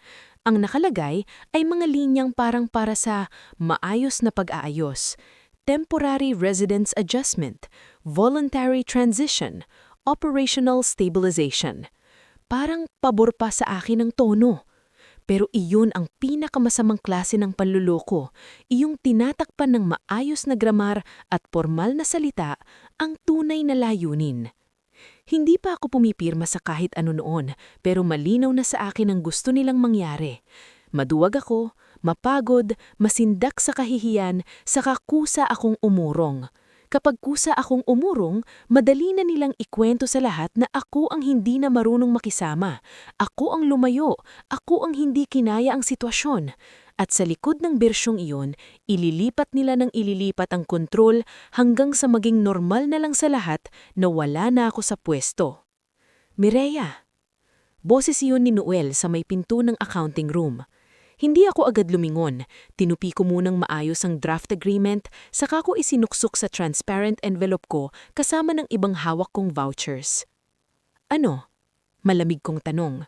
C: Ang nakalagay ay mga linyang parang para sa maayos na pag-aayos, temporary residence adjustment, voluntary transition, operational stabilization. Parang pabor pa sa akin ang tono. Pero iyon ang pinakamasamang klase ng panluloko, iyong tinatakpan ng maayos na gramar at formal na salita ang tunay na layunin. Hindi pa ako pumipirma sa kahit ano noon, pero malinaw na sa akin ang gusto nilang mangyari. Maduwag ako, mapagod, masindak sa kahihiyan, saka kusa akong umurong. Kapag kusa akong umurong, madali na nilang ikwento sa lahat na ako ang hindi na marunong makisama. Ako ang lumayo, ako ang hindi kinaya ang sitwasyon. At sa likod ng bersyong iyon, ililipat nila ng ililipat ang kontrol hanggang sa maging normal na lang sa lahat na wala na ako sa pwesto. Mireya. Boses iyon ni Noel sa may pinto ng accounting room. Hindi ako agad lumingon. Tinupi ko munang maayos ang draft agreement, saka ko isinuksok sa transparent envelope ko kasama ng ibang hawak kong vouchers. Ano? Malamig kong tanong.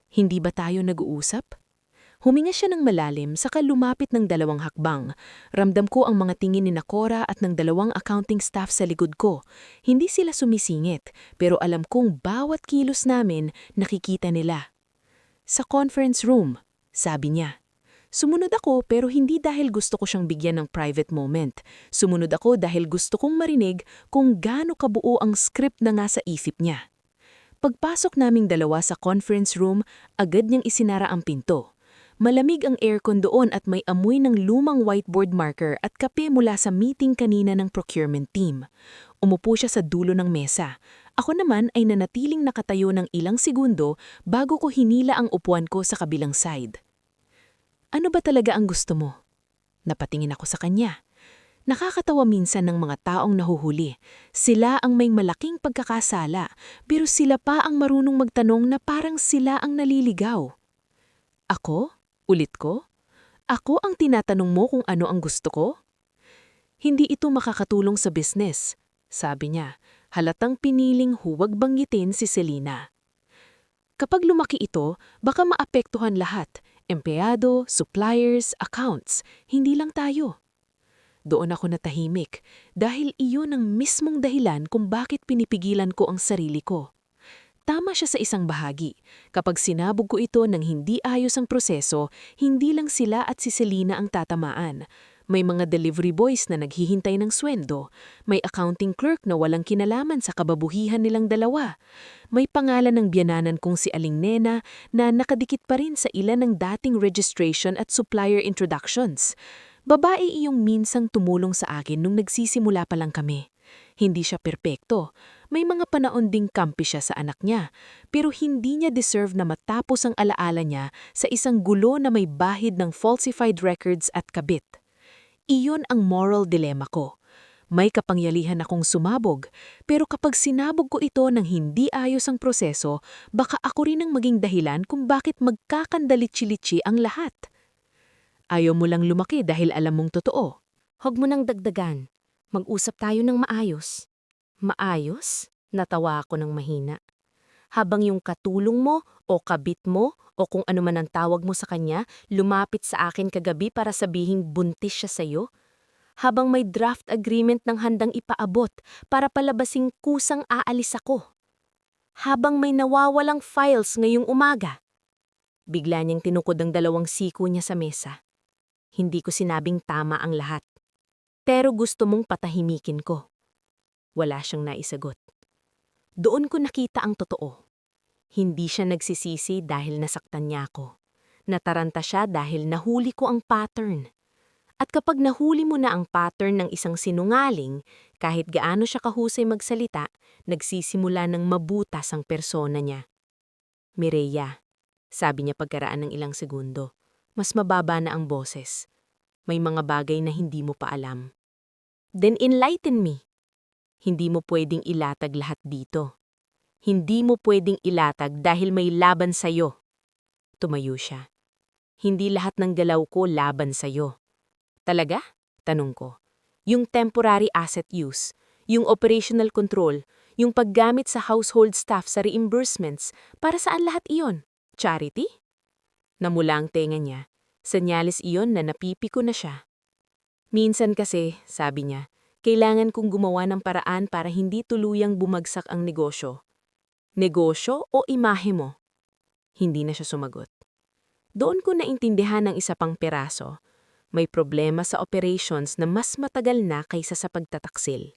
C: Hindi ba tayo nag-uusap? Huminga siya ng malalim saka lumapit ng 2 hakbang. Ramdam ko ang mga tingin ni Cora at ng 2 accounting staff sa likod ko. Hindi sila sumisingit, pero alam kong bawat kilos namin nakikita nila. Sa conference room, sabi niya. Sumunod ako pero hindi dahil gusto ko siyang bigyan ng private moment. Sumunod ako dahil gusto kong marinig kung gaano kabuo ang script na nga sa isip niya. Pagpasok naming 2 sa conference room, agad niyang isinara ang pinto. Malamig ang aircon doon at may amoy ng lumang whiteboard marker at kape mula sa meeting kanina ng procurement team. Umupo siya sa dulo ng mesa. Ako naman ay nanatiling nakatayo ng ilang segundo bago ko hinila ang upuan ko sa kabilang side. Ano ba talaga ang gusto mo? Napatingin ako sa kanya. Nakakatawa minsan ng mga taong nahuhuli. Sila ang may malaking pagkakasala, pero sila pa ang marunong magtanong na parang sila ang naliligaw. Ako? Ulit ko? Ako ang tinatanong mo kung ano ang gusto ko? Hindi ito makakatulong sa business, sabi niya. Halatang piniling huwag banggitin si Selena. Kapag lumaki ito, baka maapektuhan lahat. Empleyado, suppliers, accounts, hindi lang tayo. Doon ako natahimik dahil iyon ang mismong dahilan kung bakit pinipigilan ko ang sarili ko. Tama siya sa isang bahagi. Kapag sinabog ko ito ng hindi ayos ang proseso, hindi lang sila at si Selena ang tatamaan. May mga delivery boys na naghihintay ng sweldo. May accounting clerk na walang kinalaman sa kababuhihan nilang dalawa. May pangalan ng biyananan kong si Aling Nena na nakadikit pa rin sa ilan ng dating registration at supplier introductions. Babae iyong minsang tumulong sa akin nung nagsisimula pa lang kami. Hindi siya perpekto. May mga panahon ding kampi siya sa anak niya, pero hindi niya deserve na matapos ang alaala niya sa isang gulo na may bahid ng falsified records at kabit. Iyon ang moral dilemma ko. May kapangyarihan akong sumabog, pero kapag sinabog ko ito ng hindi ayos ang proseso, baka ako rin ang maging dahilan kung bakit magkakandalitsi-litsi ang lahat. Ayaw mo lang lumaki dahil alam mong totoo.
B: Huwag mo nang dagdagan. Mag-usap tayo ng maayos. Maayos? Natawa ako ng mahina. Habang yung katulong mo o kabit mo o kung ano man ang tawag mo sa kanya lumapit sa akin kagabi para sabihing buntis siya sa'yo, habang may draft agreement ng handang ipaabot para palabasing kusang aalis ako, habang may nawawalang files ngayong umaga. Bigla niyang tinukod ang 2 siko niya sa mesa. Hindi ko sinabing tama ang lahat. Pero gusto mong patahimikin ko. Wala siyang naisagot. Doon ko nakita ang totoo. Hindi siya nagsisisi dahil nasaktan niya ako. Nataranta siya dahil nahuli ko ang pattern. At kapag nahuli mo na ang pattern ng isang sinungaling, kahit gaano siya kahusay magsalita, nagsisimula ng mabutas ang persona niya. Mireya, sabi niya pagkaraan ng ilang segundo, mas mababa na ang boses. May mga bagay na hindi mo pa alam. Then enlighten me. Hindi mo pwedeng ilatag lahat dito. Hindi mo pwedeng ilatag dahil may laban sa'yo. Tumayo siya. Hindi lahat ng galaw ko laban sa'yo. Talaga? Tanong ko. Yung temporary asset use, yung operational control, yung paggamit sa household staff sa reimbursements, para saan lahat iyon? Charity? Namula ang tenga niya. Senyales iyon na napipiko na siya. Minsan kasi, sabi niya, kailangan kong gumawa ng paraan para hindi tuluyang bumagsak ang negosyo. Negosyo o imahe mo? Hindi na siya sumagot. Doon ko naintindihan ng isa pang peraso. May problema sa operations na mas matagal na kaysa sa pagtataksil.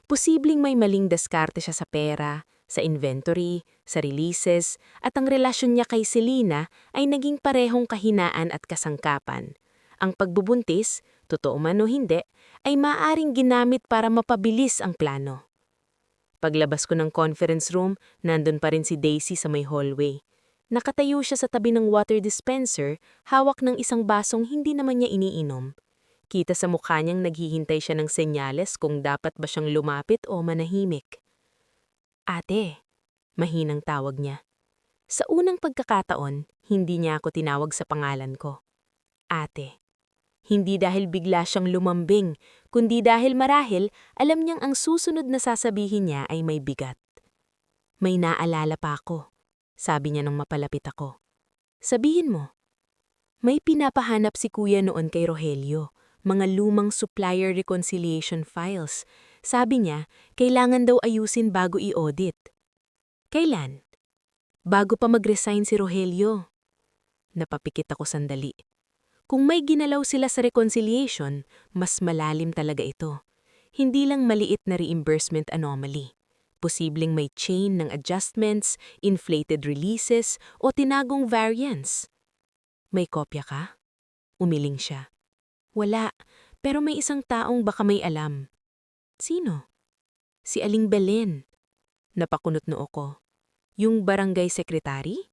B: Posibleng may maling diskarte siya sa pera, sa inventory, sa releases, at ang relasyon niya kay Selena ay naging parehong kahinaan at kasangkapan. Ang pagbubuntis, totoo man o hindi, ay maaaring ginamit para mapabilis ang plano. Paglabas ko ng conference room, nandun pa rin si Daisy sa may hallway. Nakatayo siya sa tabi ng water dispenser, hawak ng isang basong hindi naman niya iniinom. Kita sa mukha niyang naghihintay siya ng senyales kung dapat ba siyang lumapit o manahimik. Ate, mahinang tawag niya. Sa unang pagkakataon, hindi niya ako tinawag sa pangalan ko. Ate. Hindi dahil bigla siyang lumambing, kundi dahil marahil alam niyang ang susunod na sasabihin niya ay may bigat. May naalala pa ako. Sabi niya nang mapalapit ako. Sabihin mo. May pinapahanap si kuya noon kay Rogelio, mga lumang supplier reconciliation files. Sabi niya, kailangan daw ayusin bago i-audit. Kailan? Bago pa mag-resign si Rogelio. Napapikit ako sandali. Kung may ginalaw sila sa reconciliation, mas malalim talaga ito. Hindi lang maliit na reimbursement anomaly. Posibleng may chain ng adjustments, inflated releases, o tinagong variance. May kopya ka? Umiling siya. Wala, pero may isang taong baka may alam. Sino? Si Aling Belen. Napakunot noo ko. Yung barangay secretary?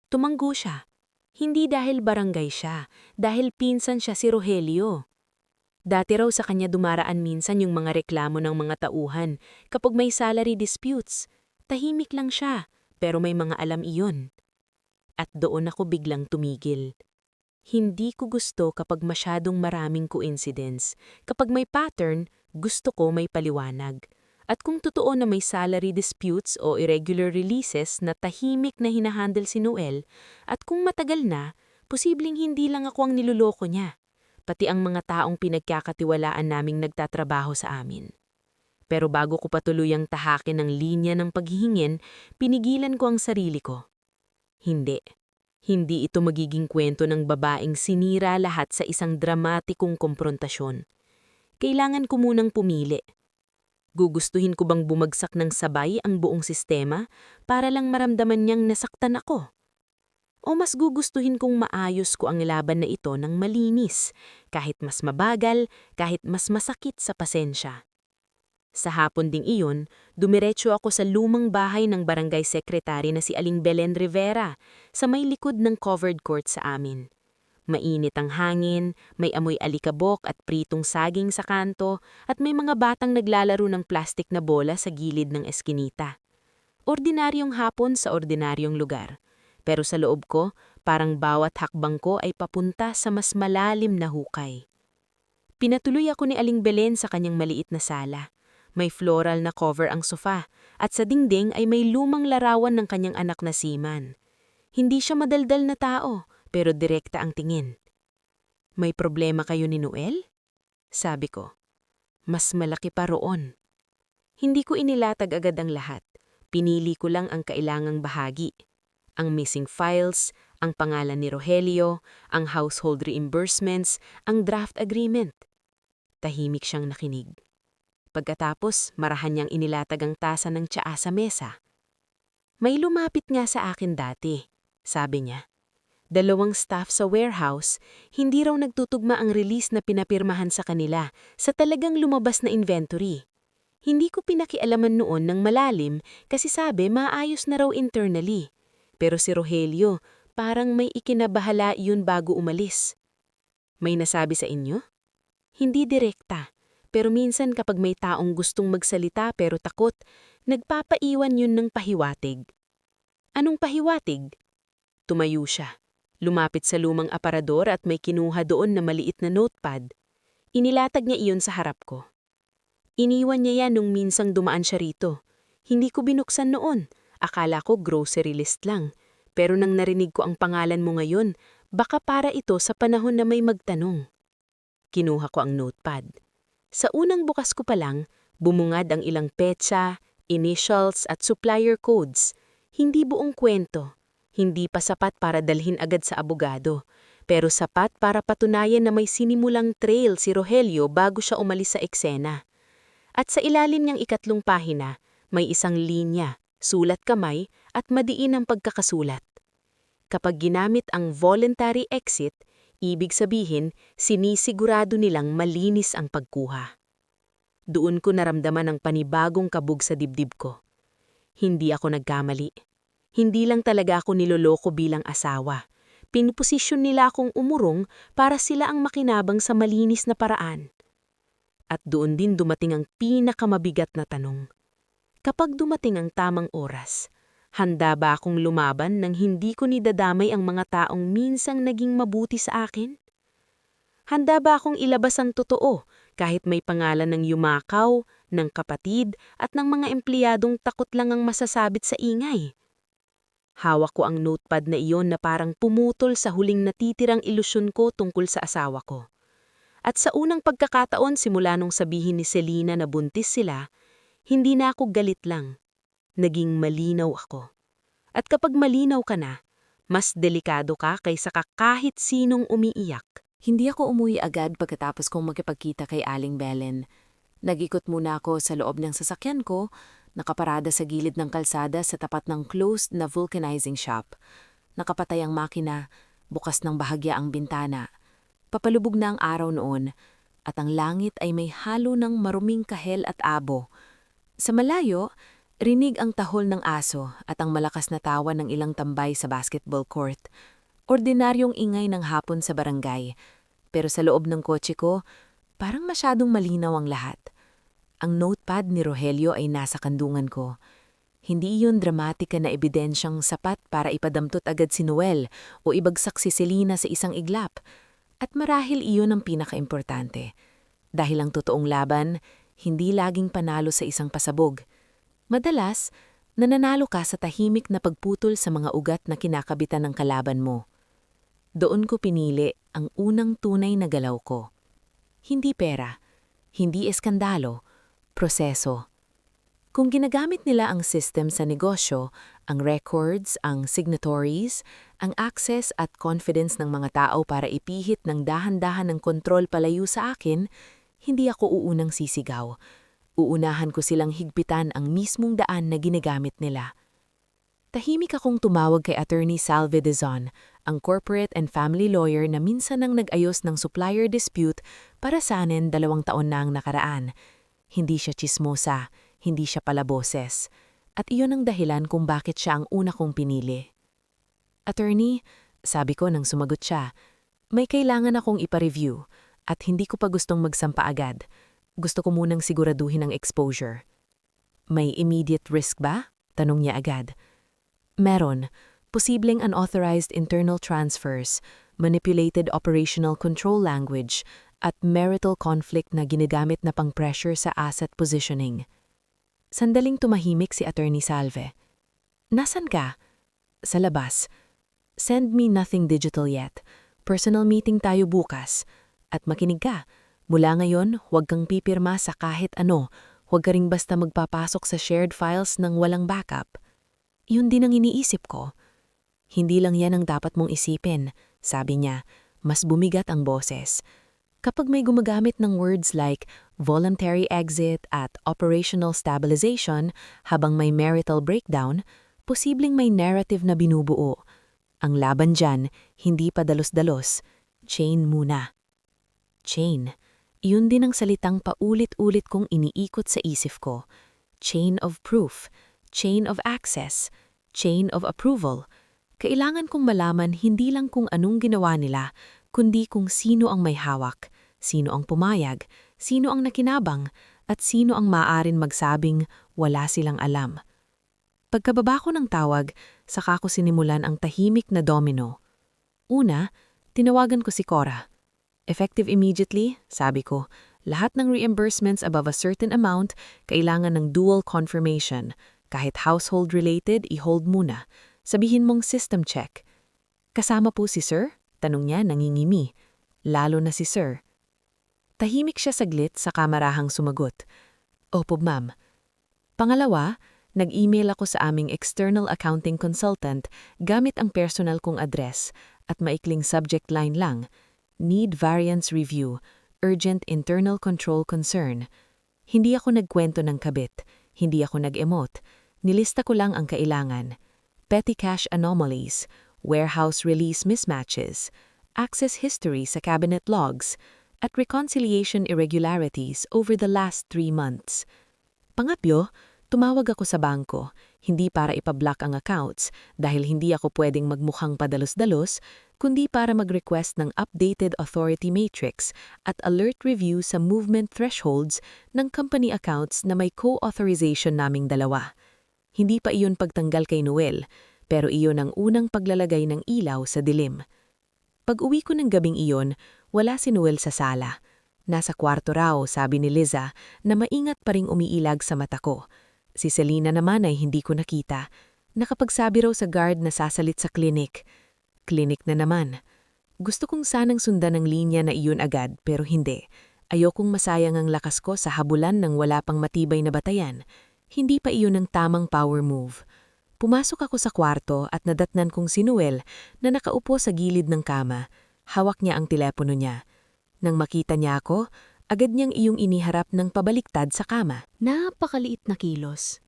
B: Tumanggo siya. Hindi dahil barangay siya, dahil pinsan siya si Rogelio. Dati raw sa kanya dumaraan minsan yung mga reklamo ng mga tauhan kapag may salary disputes. Tahimik lang siya, pero may mga alam iyon. At doon ako biglang tumigil. Hindi ko gusto kapag masyadong maraming coincidence. Kapag may pattern, gusto ko may paliwanag. At kung totoo na may salary disputes o irregular releases na tahimik na hinahandle si Noel, at kung matagal na, posibleng hindi lang ako ang niluloko niya. Pati ang mga taong pinagkakatiwalaan naming nagtatrabaho sa amin. Pero bago ko patuluyang tahakin ang linya ng paghihingin, pinigilan ko ang sarili ko. Hindi. Hindi ito magiging kwento ng babaeng sinira lahat sa isang dramatikong komprontasyon. Kailangan ko munang pumili. Gugustuhin ko bang bumagsak ng sabay ang buong sistema para lang maramdaman niyang nasaktan ako? O mas gugustuhin kong maayos ko ang laban na ito ng malinis, kahit mas mabagal, kahit mas masakit sa pasensya. Sa hapon ding iyon, dumiretso ako sa lumang bahay ng barangay secretary na si Aling Belen Rivera, sa may likod ng covered court sa amin. Mainit ang hangin, may amoy alikabok at pritong saging sa kanto, at may mga batang naglalaro ng plastik na bola sa gilid ng eskinita. Ordinaryong hapon sa ordinaryong lugar. Pero sa loob ko, parang bawat hakbang ko ay papunta sa mas malalim na hukay. Pinatuloy ako ni Aling Belen sa kanyang maliit na sala. May floral na cover ang sofa, at sa dingding ay may lumang larawan ng kanyang anak na Seaman. Hindi siya madaldal na tao, pero direkta ang tingin. May problema kayo ni Noel? Sabi ko. Mas malaki pa roon. Hindi ko inilatag agad ang lahat. Pinili ko lang ang kailangang bahagi. Ang missing files, ang pangalan ni Rogelio, ang household reimbursements, ang draft agreement. Tahimik siyang nakinig. Pagkatapos, marahan niyang inilatag ang tasa ng tsaa sa mesa. May lumapit nga sa akin dati, sabi niya.
C: 2 staff sa warehouse, hindi raw nagtutugma ang release na pinapirmahan sa kanila sa talagang lumabas na inventory. Hindi ko pinakialaman noon ng malalim kasi sabi maayos na raw internally. Pero si Rogelio, parang may ikinabahala yun bago umalis. May nasabi sa inyo? Hindi direkta, pero minsan kapag may taong gustong magsalita pero takot, nagpapaiwan yun ng pahiwatig. Anong pahiwatig? Tumayo siya. Lumapit sa lumang aparador at may kinuha doon na maliit na notepad. Inilatag niya iyon sa harap ko. Iniwan niya yan nung minsang dumaan siya rito. Hindi ko binuksan noon. Akala ko grocery list lang. Pero nang narinig ko ang pangalan mo ngayon, baka para ito sa panahon na may magtanong. Kinuha ko ang notepad. Sa unang bukas ko pa lang, bumungad ang ilang petsa, initials at supplier codes. Hindi buong kwento. Hindi pa sapat para dalhin agad sa abogado, pero sapat para patunayan na may sinimulang trail si Rogelio bago siya umalis sa eksena. At sa ilalim niyang 3 pahina, may isang linya, sulat kamay at madiin ang pagkakasulat. Kapag ginamit ang voluntary exit, ibig sabihin sinisigurado nilang malinis ang pagkuha. Doon ko naramdaman ang panibagong kabog sa dibdib ko. Hindi ako nagkamali. Hindi lang talaga ako niloloko bilang asawa. Pinuposisyon nila akong umurong para sila ang makinabang sa malinis na paraan. At doon din dumating ang pinakamabigat na tanong. Kapag dumating ang tamang oras, handa ba akong lumaban nang hindi ko nidadamay ang mga taong minsang naging mabuti sa akin? Handa ba akong ilabas ang totoo kahit may pangalan ng yumakaw, ng kapatid at ng mga empleyadong takot lang ang masasabit sa ingay? Hawak ko ang notepad na iyon na parang pumutol sa huling natitirang ilusyon ko tungkol sa asawa ko. At sa unang pagkakataon simula nung sabihin ni Selena na buntis sila, hindi na ako galit lang. Naging malinaw ako. At kapag malinaw ka na, mas delikado ka kaysa kahit sinong umiiyak.
A: Hindi ako umuwi agad pagkatapos kong makipagkita kay Aling Belen. Nag-ikot muna ako sa loob ng sasakyan ko, nakaparada sa gilid ng kalsada sa tapat ng closed na vulcanizing shop. Nakapatay ang makina, bukas ng bahagya ang bintana. Papalubog na ang araw noon, at ang langit ay may halo ng maruming kahel at abo. Sa malayo, rinig ang tahol ng aso at ang malakas na tawa ng ilang tambay sa basketball court. Ordinaryong ingay ng hapon sa barangay. Pero sa loob ng kotse ko, parang masyadong malinaw ang lahat. Ang notepad ni Rogelio ay nasa kandungan ko. Hindi iyon dramatika na ebidensyang sapat para ipadamtot agad si Noel o ibagsak si Selena sa isang iglap. At marahil iyon ang pinakaimportante. Dahil ang totoong laban, hindi laging panalo sa isang pasabog. Madalas, nananalo ka sa tahimik na pagputol sa mga ugat na kinakabitan ng kalaban mo. Doon ko pinili ang unang tunay na galaw ko. Hindi pera, hindi eskandalo, proseso. Kung ginagamit nila ang system sa negosyo, ang records, ang signatories, ang access at confidence ng mga tao para ipihit ng dahan-dahan ng kontrol palayo sa akin, hindi ako uunang sisigaw. Uunahan ko silang higpitan ang mismong daan na ginagamit nila. Tahimik akong tumawag kay Attorney Salve Dizon, ang corporate and family lawyer na minsan nang nag-ayos ng supplier dispute para sa anin 2 taon na ang nakaraan. Hindi siya tsismosa, hindi siya palaboses. At iyon ang dahilan kung bakit siya ang una kong pinili. Attorney, sabi ko nang sumagot siya, may kailangan akong ipa-review at hindi ko pa gustong magsampa agad. Gusto ko munang siguraduhin ang exposure. May immediate risk ba? Tanong niya agad. Meron. Posibleng unauthorized internal transfers, manipulated operational control language, at marital conflict na ginagamit na pang-pressure sa asset positioning. Sandaling tumahimik si Attorney Salve. Nasaan ka? Sa labas. Send me nothing digital yet. Personal meeting tayo bukas. At makinig ka. Mula ngayon, huwag kang pipirma sa kahit ano. Huwag ka ring basta magpapasok sa shared files ng walang backup. Yun din ang iniisip ko. Hindi lang yan ang dapat mong isipin, sabi niya, mas bumigat ang boses. Kapag may gumagamit ng words like voluntary exit at operational stabilization habang may marital breakdown, posibleng may narrative na binubuo.
C: Ang laban dyan, hindi pa dalos-dalos. Chain muna. Chain. Iyon din ang salitang paulit-ulit kong iniikot sa isip ko. Chain of proof. Chain of access. Chain of approval. Kailangan kong malaman hindi lang kung anong ginawa nila, kundi kung sino ang may hawak, sino ang pumayag, sino ang nakinabang, at sino ang maaaring magsabing wala silang alam. Pagkababa ko ng tawag, saka ko sinimulan ang tahimik na domino. Una, tinawagan ko si Cora. Effective immediately, sabi ko, lahat ng reimbursements above a certain amount kailangan ng dual confirmation. Kahit household-related, i-hold muna. Sabihin mong system check. Kasama po si Sir? Tanong niya nangingimi. Lalo na si Sir. Tahimik siya saglit sa kamarahang sumagot. Opo, ma'am. Pangalawa, nag-email ako sa aming external accounting consultant gamit ang personal kong address at maikling subject line lang. Need variance review. Urgent internal control concern. Hindi ako nagkwento ng kabit. Hindi ako nag-emote. Nilista ko lang ang kailangan. Petty cash anomalies. Warehouse release mismatches. Access history sa cabinet logs. At reconciliation irregularities over the last 3 months. Pangatlo, tumawag ako sa bangko, hindi para ipablock ang accounts dahil hindi ako pwedeng magmukhang padalos-dalos, kundi para mag-request ng updated authority matrix at alert review sa movement thresholds ng company accounts na may co-authorization naming dalawa. Hindi pa iyon pagtanggal kay Noel, pero iyon ang unang paglalagay ng ilaw sa dilim. Pag-uwi ko ng gabing iyon, wala si Noel sa sala. Nasa kwarto raw, sabi ni Liza, na maingat pa ring umiilag sa mata ko. Si Selena naman ay hindi ko nakita. Nakapagsabi raw sa guard na sasalit sa klinik. Klinik na naman. Gusto kong sanang sundan ang linya na iyon agad, pero hindi. Ayokong masayang ang lakas ko sa habulan ng wala pang matibay na batayan. Hindi pa iyon ang tamang power move. Pumasok ako sa kwarto at nadatnan kong si Noel na nakaupo sa gilid ng kama. Hawak niya ang telepono niya. Nang makita niya ako, agad niyang iyong iniharap ng pabaliktad sa kama.
B: Napakaliit na kilos,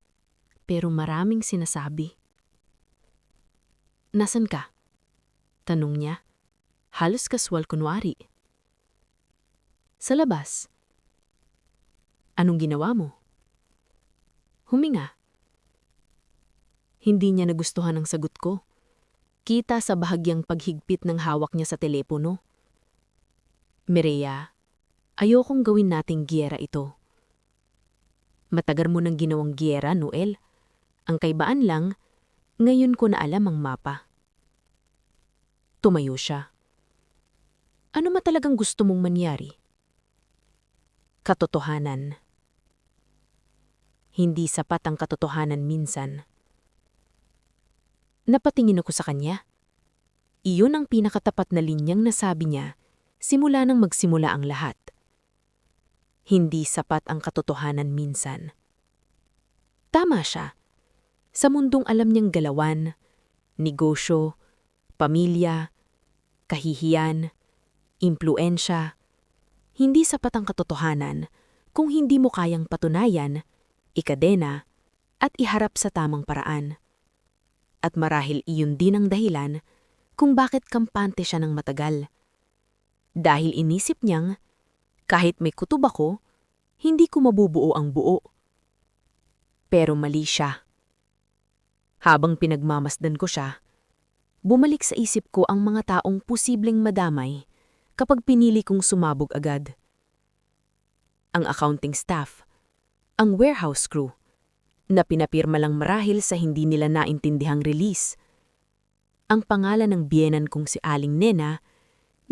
B: pero maraming sinasabi. Nasaan ka? Tanong niya. Halos kaswal kunwari. Sa labas. Anong ginawa mo? Huminga. Hindi niya nagustuhan ang sagot ko. Kita sa bahagyang paghigpit ng hawak niya sa telepono. Mireya, ayokong gawin nating giyera ito. Matagal mo nang ginawang giyera, Noel. Ang kaibaan lang, ngayon ko na alam ang mapa. Tumayo siya. Ano ma talagang gusto mong mangyari? Katotohanan. Hindi sapat ang katotohanan minsan. Napatingin ako sa kanya. Iyon ang pinakatapat na linyang nasabi niya simula nang magsimula ang lahat. Hindi sapat ang katotohanan minsan. Tama siya. Sa mundong alam niyang galawan, negosyo, pamilya, kahihiyan, impluensya, hindi sapat ang katotohanan kung hindi mo kayang patunayan, ikadena, at iharap sa tamang paraan. At marahil iyon din ang dahilan kung bakit kampante siya ng matagal. Dahil inisip niyang, kahit may kutob ako, hindi ko mabubuo ang buo. Pero mali siya. Habang pinagmamasdan ko siya, bumalik sa isip ko ang mga taong posibleng madamay kapag pinili kong sumabog agad. Ang accounting staff, ang warehouse crew, na pinapirma lang marahil sa hindi nila naintindihang release. Ang pangalan ng biyenan kong si Aling Nena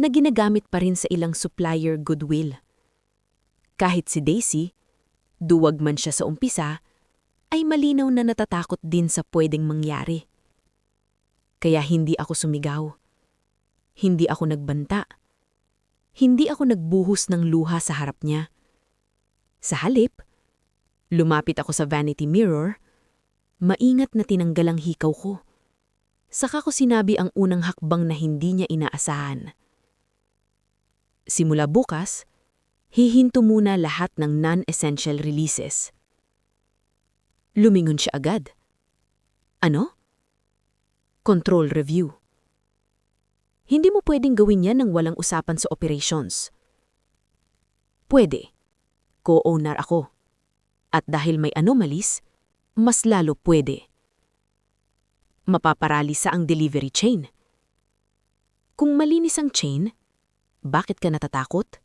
B: na ginagamit pa rin sa ilang supplier goodwill. Kahit si Daisy, duwag man siya sa umpisa, ay malinaw na natatakot din sa pwedeng mangyari. Kaya hindi ako sumigaw. Hindi ako nagbanta. Hindi ako nagbuhos ng luha sa harap niya. Sa halip, lumapit ako sa vanity mirror, maingat na tinanggal ang hikaw ko. Saka ko sinabi ang unang hakbang na hindi niya inaasahan. Simula bukas, hihinto muna lahat ng non-essential releases. Lumingon siya agad. Ano? Control review.
C: Hindi mo pwedeng gawin yan ng walang usapan sa operations. Pwede. Co-owner ako. At dahil may anomalies, mas lalo pwede. Mapaparalisa ang delivery chain. Kung malinis ang chain, bakit ka natatakot?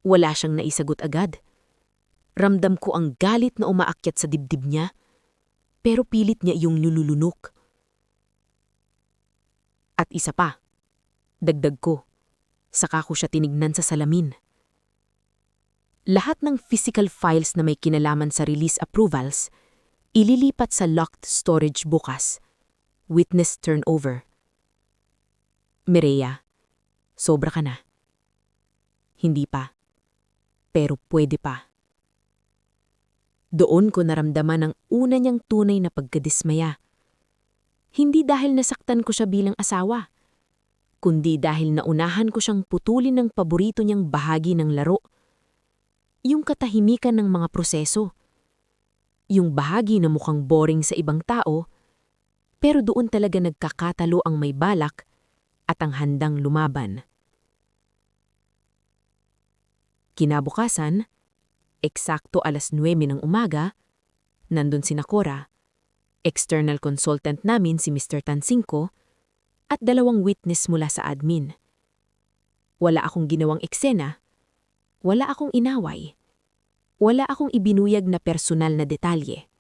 C: Wala siyang naisagot agad. Ramdam ko ang galit na umaakyat sa dibdib niya, pero pilit niya iyong nilulunok. At isa pa, dagdag ko, saka ko siya tinignan sa salamin. Lahat ng physical files na may kinalaman sa release approvals, ililipat sa locked storage bukas. Witness turnover. Mireya, sobra ka na. Hindi pa. Pero pwede pa. Doon ko naramdaman ang una niyang tunay na pagkadismaya. Hindi dahil nasaktan ko siya bilang asawa, kundi dahil naunahan ko siyang putulin ng paborito niyang bahagi ng laro. Yung katahimikan ng mga proseso. Yung bahagi na mukhang boring sa ibang tao, pero doon talaga nagkakatalo ang may balak at ang handang lumaban. Kinabukasan, eksakto 9:00 ng umaga, nandun si Cora, external consultant namin si Mr. Tansingco, at 2 witness mula sa admin. Wala akong ginawang eksena, wala akong inaway, wala akong ibinuyag na personal na detalye.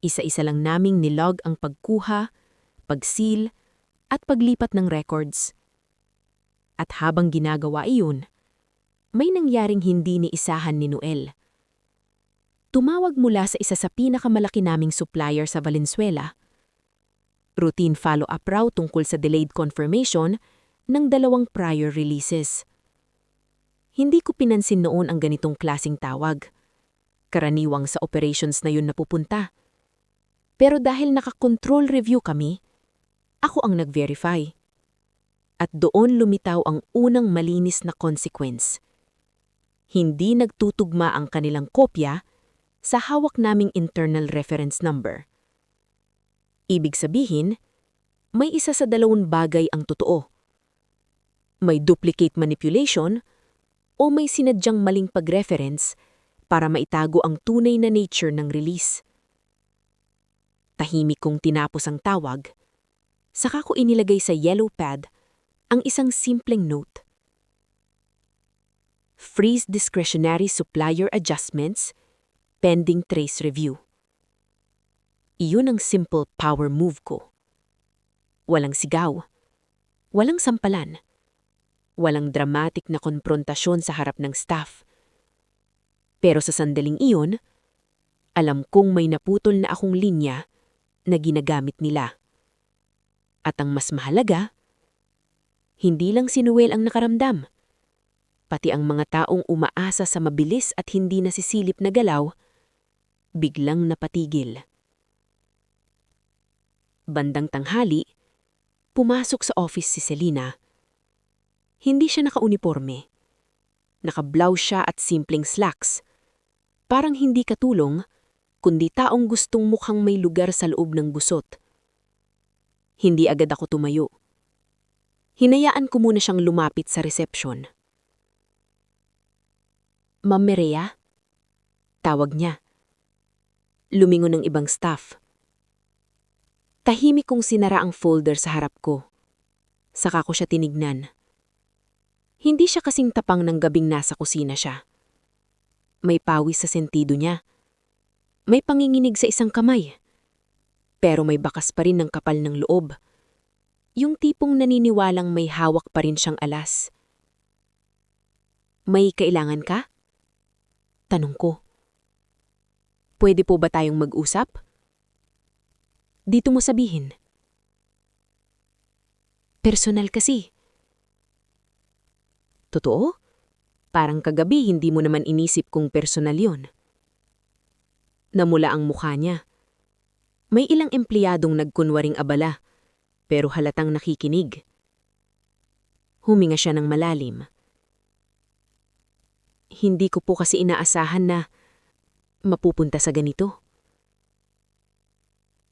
C: Isa-isa lang naming nilog ang pagkuha, pagsil, at paglipat ng records. At habang ginagawa iyon, may nangyaring hindi niisahan ni Noel. Tumawag mula sa isa sa pinakamalaki naming supplier sa Valenzuela. Routine follow-up raw tungkol sa delayed confirmation ng 2 prior releases. Hindi ko pinansin noon ang ganitong klasing tawag. Karaniwang sa operations na yun napupunta. Pero dahil naka-control review kami, ako ang nag-verify. At doon lumitaw ang unang malinis na consequence. Hindi nagtutugma ang kanilang kopya sa hawak naming internal reference number. Ibig sabihin, may isa sa 2 bagay ang totoo. May duplicate manipulation o may sinadyang maling pag-reference para maitago ang tunay na nature ng release. Tahimik kong tinapos ang tawag, saka ko inilagay sa yellow pad ang isang simpleng note. Freeze discretionary supplier adjustments, pending trace review. Iyon ang simple power move ko. Walang sigaw, walang sampalan, walang dramatic na konfrontasyon sa harap ng staff. Pero sa sandaling iyon, alam kong may naputol na akong linya na ginagamit nila. At ang mas mahalaga, hindi lang si Noel ang nakaramdam. Pati ang mga taong umaasa sa mabilis at hindi nasisilip na galaw, biglang napatigil. Bandang tanghali, pumasok sa office si Selena. Hindi siya naka-uniforme. Naka-blouse siya at simpleng slacks. Parang hindi katulong, kundi taong gustong mukhang may lugar sa loob ng gusot. Hindi agad ako tumayo. Hinayaan ko muna siyang lumapit sa reception. Ma'am Mireya? Tawag niya. Lumingon ng ibang staff. Tahimik kong sinara ang folder sa harap ko. Saka ko siya tinignan. Hindi siya kasing tapang ng gabing nasa kusina siya. May pawis sa sentido niya. May panginginig sa isang kamay. Pero may bakas pa rin ng kapal ng loob. Yung tipong naniniwalang may hawak pa rin siyang alas. May kailangan ka? Tanong ko. Pwede po ba tayong mag-usap? Dito mo sabihin. Personal kasi. Totoo? Parang kagabi hindi mo naman inisip kung personal yun. Namula ang mukha niya. May ilang empleyadong nagkunwaring abala, pero halatang nakikinig. Huminga siya ng malalim. Hindi ko po kasi inaasahan na mapupunta sa ganito.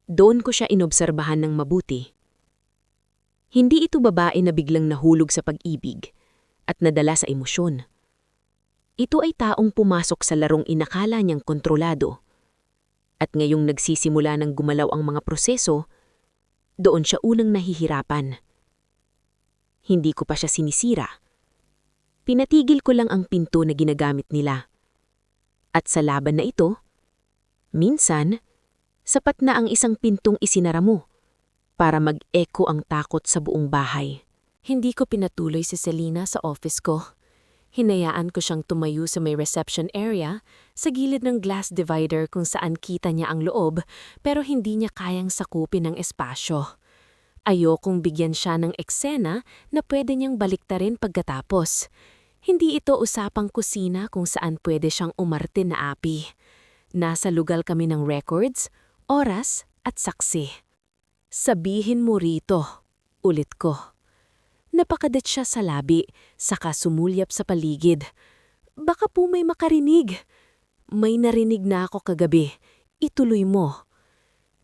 C: Doon ko siya inobserbahan ng mabuti.
A: Hindi ito babae na biglang nahulog sa pag-ibig at nadala sa emosyon. Ito ay taong pumasok sa larong inakala niyang kontrolado. At ngayong nagsisimula ng gumalaw ang mga proseso, doon siya unang nahihirapan. Hindi ko pa siya sinisira. Pinatigil ko lang ang pinto na ginagamit nila. At sa laban na ito, minsan, sapat na ang isang pintong isinara mo para mag-echo ang takot sa buong bahay. Hindi ko pinatuloy si Selena sa office ko. Hinayaan ko siyang tumayo sa may reception area, sa gilid ng glass divider kung saan kita niya ang loob pero hindi niya kayang sakupin ang espasyo. Ayokong bigyan siya ng eksena na pwede niyang baliktarin pagkatapos. Hindi ito usapang kusina kung saan pwede siyang umarte na api. Nasa lugar kami ng records, oras at saksi. Sabihin mo rito, ulit ko. Napakadat siya sa labi, saka sumulyap sa paligid. Baka po may makarinig. May narinig na ako kagabi. Ituloy mo.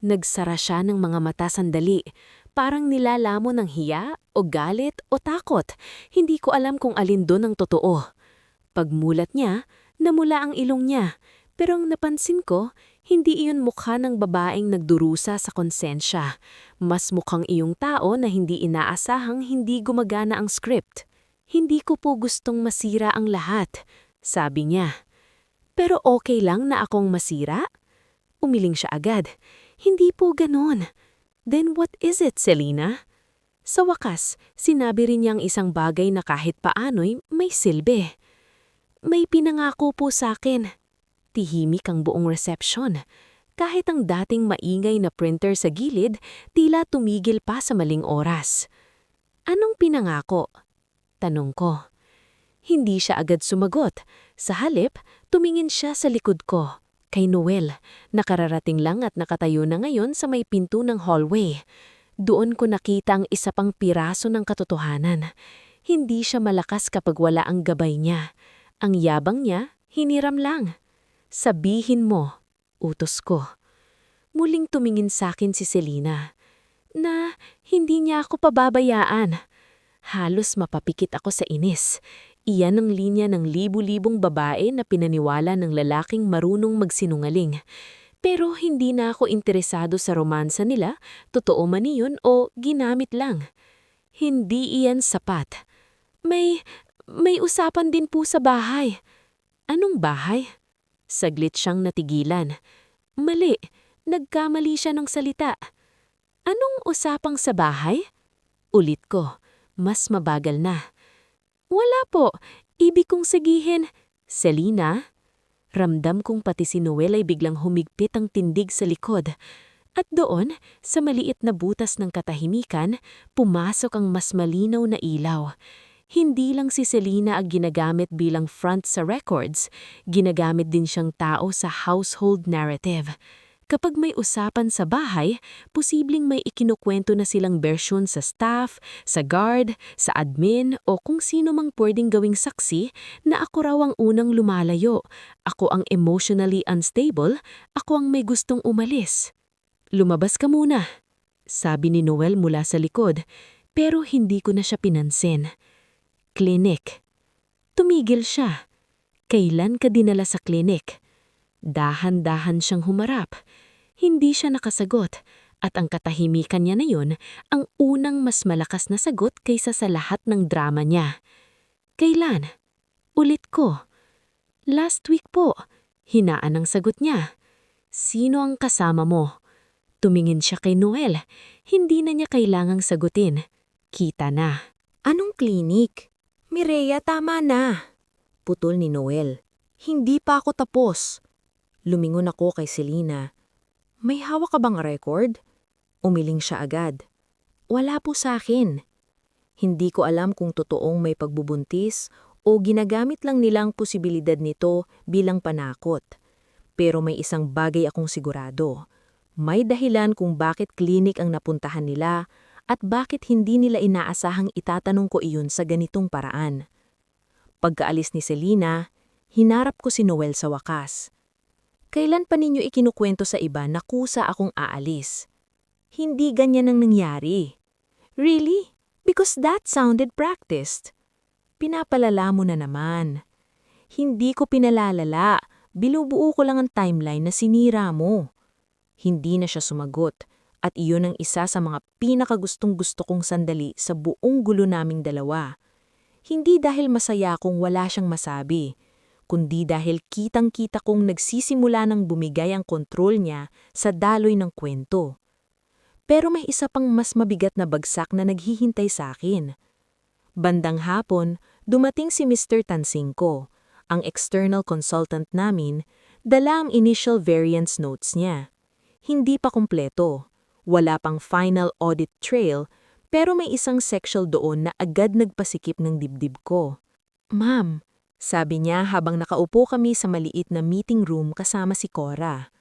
A: Nagsara siya ng mga mata sandali. Parang nilalamon ng hiya o galit o takot. Hindi ko alam kung alin doon ang totoo. Pagmulat niya, namula ang ilong niya. Pero ang napansin ko, hindi iyon mukha ng babaeng nagdurusa sa konsensya. Mas mukhang iyong tao na hindi inaasahang hindi gumagana ang script. Hindi ko po gustong masira ang lahat, sabi niya. Pero okay lang na akong masira? Umiling siya agad. Hindi po ganon. Then what is it, Selena? Sa wakas, sinabi rin niyang isang bagay na kahit paano'y may silbi. May pinangako po sa akin. Tahimik ang buong reception. Kahit ang dating maingay na printer sa gilid, tila tumigil pa sa maling oras. Anong pinangako? Tanong ko. Hindi siya agad sumagot. Sa halip, tumingin siya sa likod ko. Kay Noel, nakararating lang at nakatayo na ngayon sa may pinto ng hallway. Doon ko nakita ang isa pang piraso ng katotohanan. Hindi siya malakas kapag wala ang gabay niya. Ang yabang niya, hiniram lang. Sabihin mo, utos ko. Muling tumingin sa akin si Selena, na hindi niya ako pababayaan. Halos mapapikit ako sa inis. Iyan ang linya ng libu-libong babae na pinaniwala ng lalaking marunong magsinungaling. Pero hindi na ako interesado sa romansa nila, totoo man iyon o ginamit lang. Hindi iyan sapat. May usapan din po sa bahay. Anong bahay? Saglit siyang natigilan. Mali, nagkamali siya ng salita. Anong usapang sa bahay? Ulit ko, mas mabagal na. Wala po, ibig kong sagihin. Selena? Ramdam kong pati si Noel ay biglang humigpit ang tindig sa likod. At doon, sa maliit na butas ng katahimikan, pumasok ang mas malinaw na ilaw. Hindi lang si Selena ang ginagamit bilang front sa records, ginagamit din siyang tao sa household narrative. Kapag may usapan sa bahay, posibleng may ikinukwento na silang bersyon sa staff, sa guard, sa admin o kung sino mang pwedeng gawing saksi na ako raw ang unang lumalayo, ako ang emotionally unstable, ako ang may gustong umalis. Lumabas ka muna, sabi ni Noel mula sa likod, pero hindi ko na siya pinansin. Klinik. Tumigil siya. Kailan ka dinala sa klinik? Dahan-dahan siyang humarap. Hindi siya nakasagot at ang katahimikan niya na yun ang unang mas malakas na sagot kaysa sa lahat ng drama niya. Kailan? Ulit ko. Last week po. Hinaan ang sagot niya. Sino ang kasama mo? Tumingin siya kay Noel. Hindi na niya kailangang sagutin. Kita na.
D: Anong klinik? Mireya, tama na. Putol ni Noel. Hindi pa ako tapos. Lumingon ako kay Selena. May hawak ka bang record? Umiling siya agad. Wala po sa akin. Hindi ko alam kung totoong may pagbubuntis o ginagamit lang nilang posibilidad nito bilang panakot. Pero may isang bagay akong sigurado. May dahilan kung bakit klinik ang napuntahan nila at bakit hindi nila inaasahang itatanong ko iyon sa ganitong paraan. Pagkaalis ni Selena, hinarap ko si Noel sa wakas. Kailan pa ninyo ikinukwento sa iba na kusa akong aalis? Hindi ganyan ang nangyari. Really? Because that sounded practiced. Pinapalala mo na naman. Hindi ko pinalalala. Binubuo ko lang ang timeline na sinira mo. Hindi na siya sumagot. At iyon ang isa sa mga pinakagustong-gusto kong sandali sa buong gulo naming dalawa. Hindi dahil masaya kung wala siyang masabi, kundi dahil kitang-kita kong nagsisimula ng bumigay ang kontrol niya sa daloy ng kwento. Pero may isa pang mas mabigat na bagsak na naghihintay sa akin. Bandang hapon, dumating si Mr. Tansingco, ang external consultant namin, dala ang initial variance notes niya. Hindi pa kumpleto. Wala pang final audit trail, pero may isang section doon na agad nagpasikip ng dibdib ko. "Ma'am," sabi niya habang nakaupo kami sa maliit na meeting room kasama si Cora.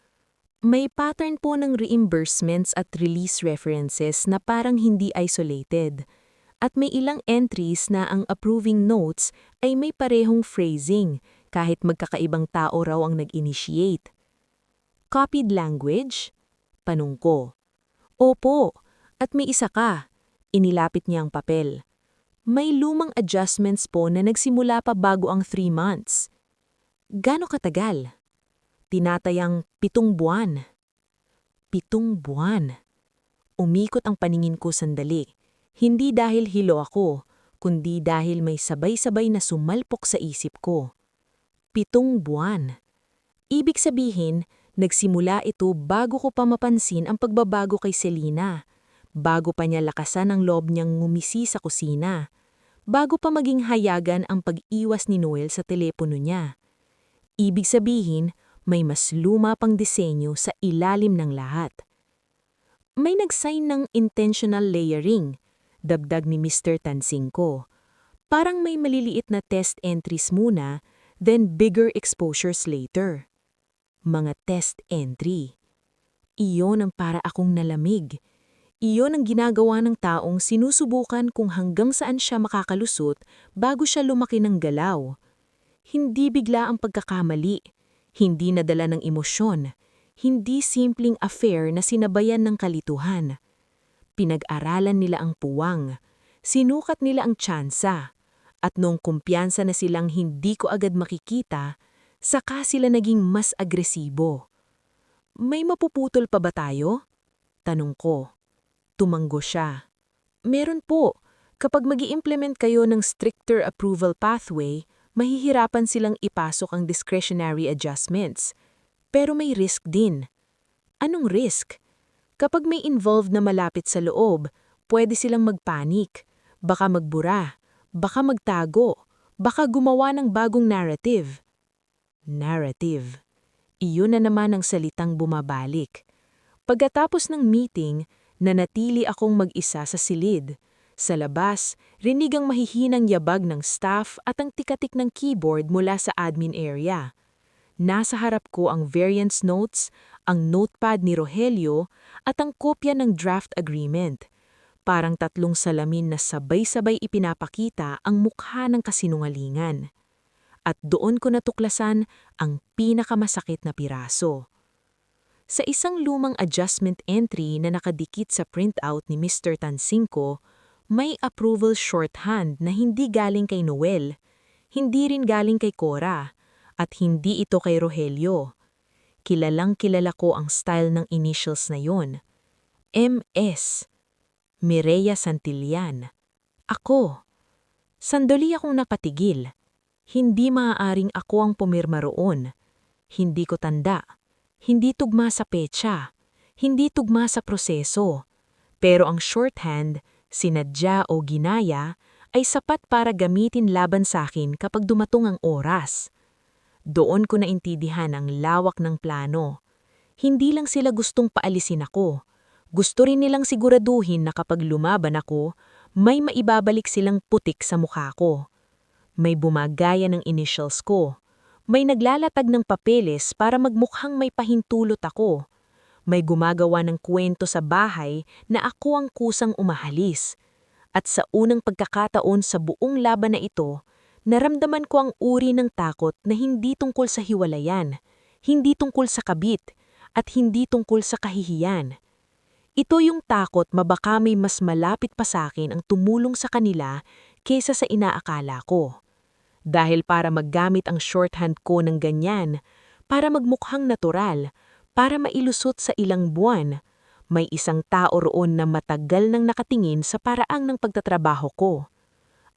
D: "May pattern po ng reimbursements at release references na parang hindi isolated. At may ilang entries na ang approving notes ay may parehong phrasing kahit magkakaibang tao raw ang nag-initiate." "Copied language?" Tanong ko. "Opo, at may isa ka." Inilapit niya ang papel. "May lumang adjustments po na nagsimula pa bago ang 3 months. Gaano katagal?" "Tinatayang 7 buwan." 7 buwan. Umikot ang paningin ko sandali. Hindi dahil hilo ako, kundi dahil may sabay-sabay na sumalpok sa isip ko. 7 buwan. Ibig sabihin, nagsimula ito bago ko pa mapansin ang pagbabago kay Selena, bago pa niya lakasan ang loob niyang ngumisi sa kusina, bago pa maging hayagan ang pag-iwas ni Noel sa telepono niya. Ibig sabihin, may mas luma pang disenyo sa ilalim ng lahat. "May nag-sign ng intentional layering," dagdag ni Mr. Tansingco. "Parang may maliliit na test entries muna, then bigger exposures later." Mga test entry. Iyon ang para akong nalamig. Iyon ang ginagawa ng taong sinusubukan kung hanggang saan siya makakalusot bago siya lumaki ng galaw. Hindi bigla ang pagkakamali, hindi nadala ng emosyon, hindi simpleng affair na sinabayan ng kalituhan. Pinag-aralan nila ang puwang, sinukat nila ang tsansa, at nung kumpiyansa na silang hindi ko agad makikita, saka sila naging mas agresibo. "May mapuputol pa ba tayo?" Tanong ko. Tumanggo siya. "Meron po. Kapag mag-i-implement kayo ng stricter approval pathway, mahihirapan silang ipasok ang discretionary adjustments. Pero may risk din." "Anong risk?" "Kapag may involved na malapit sa loob, pwede silang magpanik, baka magbura, baka magtago, baka gumawa ng bagong narrative." Narrative. Iyon na naman ang salitang bumabalik. Pagkatapos ng meeting, nanatili akong mag-isa sa silid. Sa labas, rinig ang mahihinang yabag ng staff at ang tikatik ng keyboard mula sa admin area. Nasa harap ko ang variance notes, ang notepad ni Rogelio at ang kopya ng draft agreement. Parang 3 salamin na sabay-sabay ipinapakita ang mukha ng kasinungalingan. At doon ko natuklasan ang pinakamasakit na piraso. Sa isang lumang adjustment entry na nakadikit sa printout ni Mr. Tansingco, may approval shorthand na hindi galing kay Noel, hindi rin galing kay Cora, at hindi ito kay Rogelio. Kilalang-kilala ko ang style ng initials na yon. MS. Mireya Santillan. Ako. Sandali akong napatigil. Hindi maaaring ako ang pumirma roon. Hindi ko tanda. Hindi tugma sa petsa. Hindi tugma sa proseso. Pero ang shorthand, sinadya o ginaya, ay sapat para gamitin laban sa akin kapag dumatong ang oras. Doon ko naintindihan ang lawak ng plano. Hindi lang sila gustong paalisin ako. Gusto rin nilang siguraduhin na kapag lumaban ako, may maibabalik silang putik sa mukha ko. May bumagaya ng initials ko. May naglalatag ng papeles para magmukhang may pahintulot ako. May gumagawa ng kwento sa bahay na ako ang kusang umahalis. At sa unang pagkakataon sa buong laban na ito, naramdaman ko ang uri ng takot na hindi tungkol sa hiwalayan, hindi tungkol sa kabit, at hindi tungkol sa kahihiyan.
C: Ito yung takot mabaka may mas malapit pa sa akin ang tumulong sa kanila kaysa sa inaakala ko. Dahil para maggamit ang shorthand ko ng ganyan, para magmukhang natural, para mailusot sa ilang buwan, may isang tao roon na matagal nang nakatingin sa paraang ng pagtatrabaho ko.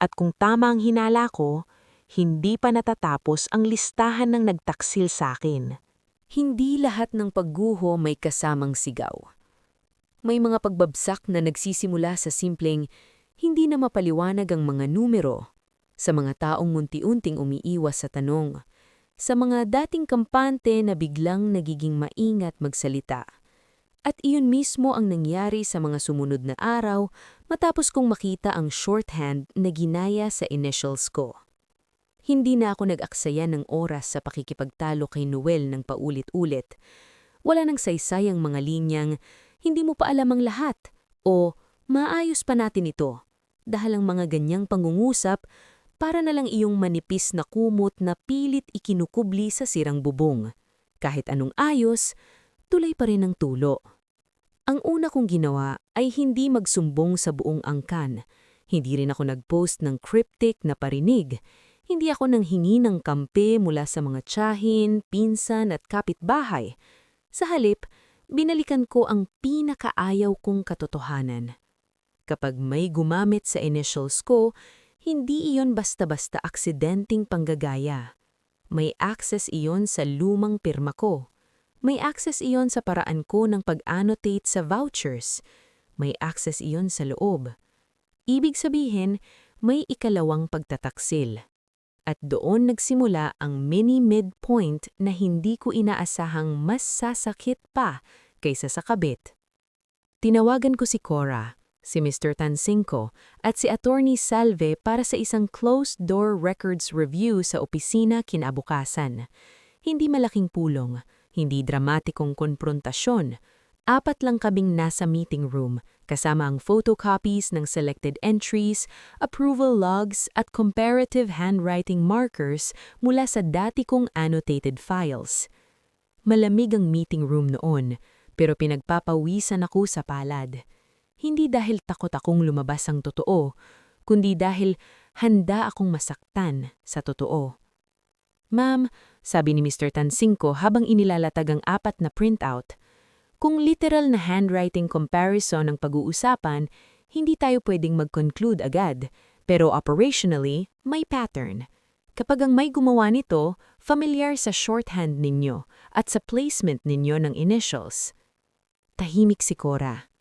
C: At kung tama ang hinala ko, hindi pa natatapos ang listahan ng nagtaksil sa akin.
A: Hindi lahat ng pagguho may kasamang sigaw. May mga pagbabsak na nagsisimula sa simpleng hindi na mapaliwanag ang mga numero, sa mga taong unti-unting umiiwas sa tanong, sa mga dating kampante na biglang nagiging maingat magsalita. At iyon mismo ang nangyari sa mga sumunod na araw matapos kong makita ang shorthand na ginaya sa initials ko. Hindi na ako nag-aksaya ng oras sa pakikipagtalo kay Noel ng paulit-ulit. Wala nang saysay ang mga linyang, hindi mo pa alam ang lahat, o maayos pa natin ito, dahil ang mga ganyang pangungusap para na lang iyong manipis na kumot na pilit ikinukubli sa sirang bubong. Kahit anong ayos, tuloy pa rin ang tulo. Ang una kong ginawa ay hindi magsumbong sa buong angkan. Hindi rin ako nag-post ng cryptic na parinig. Hindi ako nanghingi ng kampe mula sa mga tiyahin, pinsan at kapitbahay. Sa halip, binalikan ko ang pinakaayaw kong katotohanan. Kapag may gumamit sa initials ko, hindi iyon basta-basta aksidenteng panggagaya. May access iyon sa lumang pirma ko. May access iyon sa paraan ko ng pag-annotate sa vouchers. May access iyon sa loob. Ibig sabihin, may ikalawang pagtataksil. At doon nagsimula ang mini-midpoint na hindi ko inaasahang mas sasakit pa kaysa sa kabit. Tinawagan ko si Cora, si Mr. Tansinko at si Attorney Salve para sa isang closed-door records review sa opisina kinabukasan. Hindi malaking pulong, hindi dramatikong konfrontasyon. 4 lang kaming nasa meeting room, kasama ang photocopies ng selected entries, approval logs at comparative handwriting markers mula sa dati kong annotated files. Malamig ang meeting room noon, pero pinagpapawisan ako sa palad. Hindi dahil takot akong lumabas ang totoo, kundi dahil handa akong masaktan sa totoo. Ma'am, sabi ni Mr. Tansinko habang inilalatag ang 4 na printout, kung literal na handwriting comparison ang pag-uusapan, hindi tayo pwedeng mag-conclude agad, pero operationally, may pattern. Kapag ang may gumawa nito, familiar sa shorthand ninyo at sa placement ninyo ng initials. Tahimik si Cora.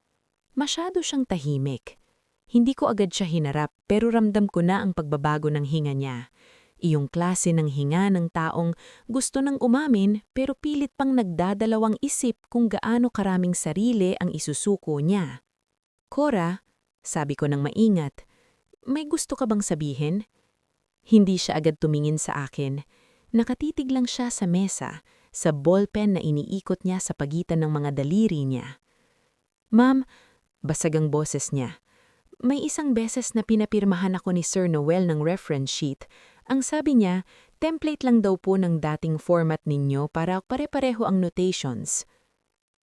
A: Masyado siyang tahimik. Hindi ko agad siya hinarap pero ramdam ko na ang pagbabago ng hinga niya. Iyong klase ng hinga ng taong gusto nang umamin pero pilit pang nagdadalawang isip kung gaano karaming sarili ang isusuko niya. Cora, sabi ko nang maingat, may gusto ka bang sabihin? Hindi siya agad tumingin sa akin. Nakatitig lang siya sa mesa, sa ballpen na iniikot niya sa pagitan ng mga daliri niya. Ma'am, basag ang boses niya. May isang beses na pinapirmahan ako ni Sir Noel ng reference sheet. Ang sabi niya, template lang daw po ng dating format ninyo para pare-pareho ang notations.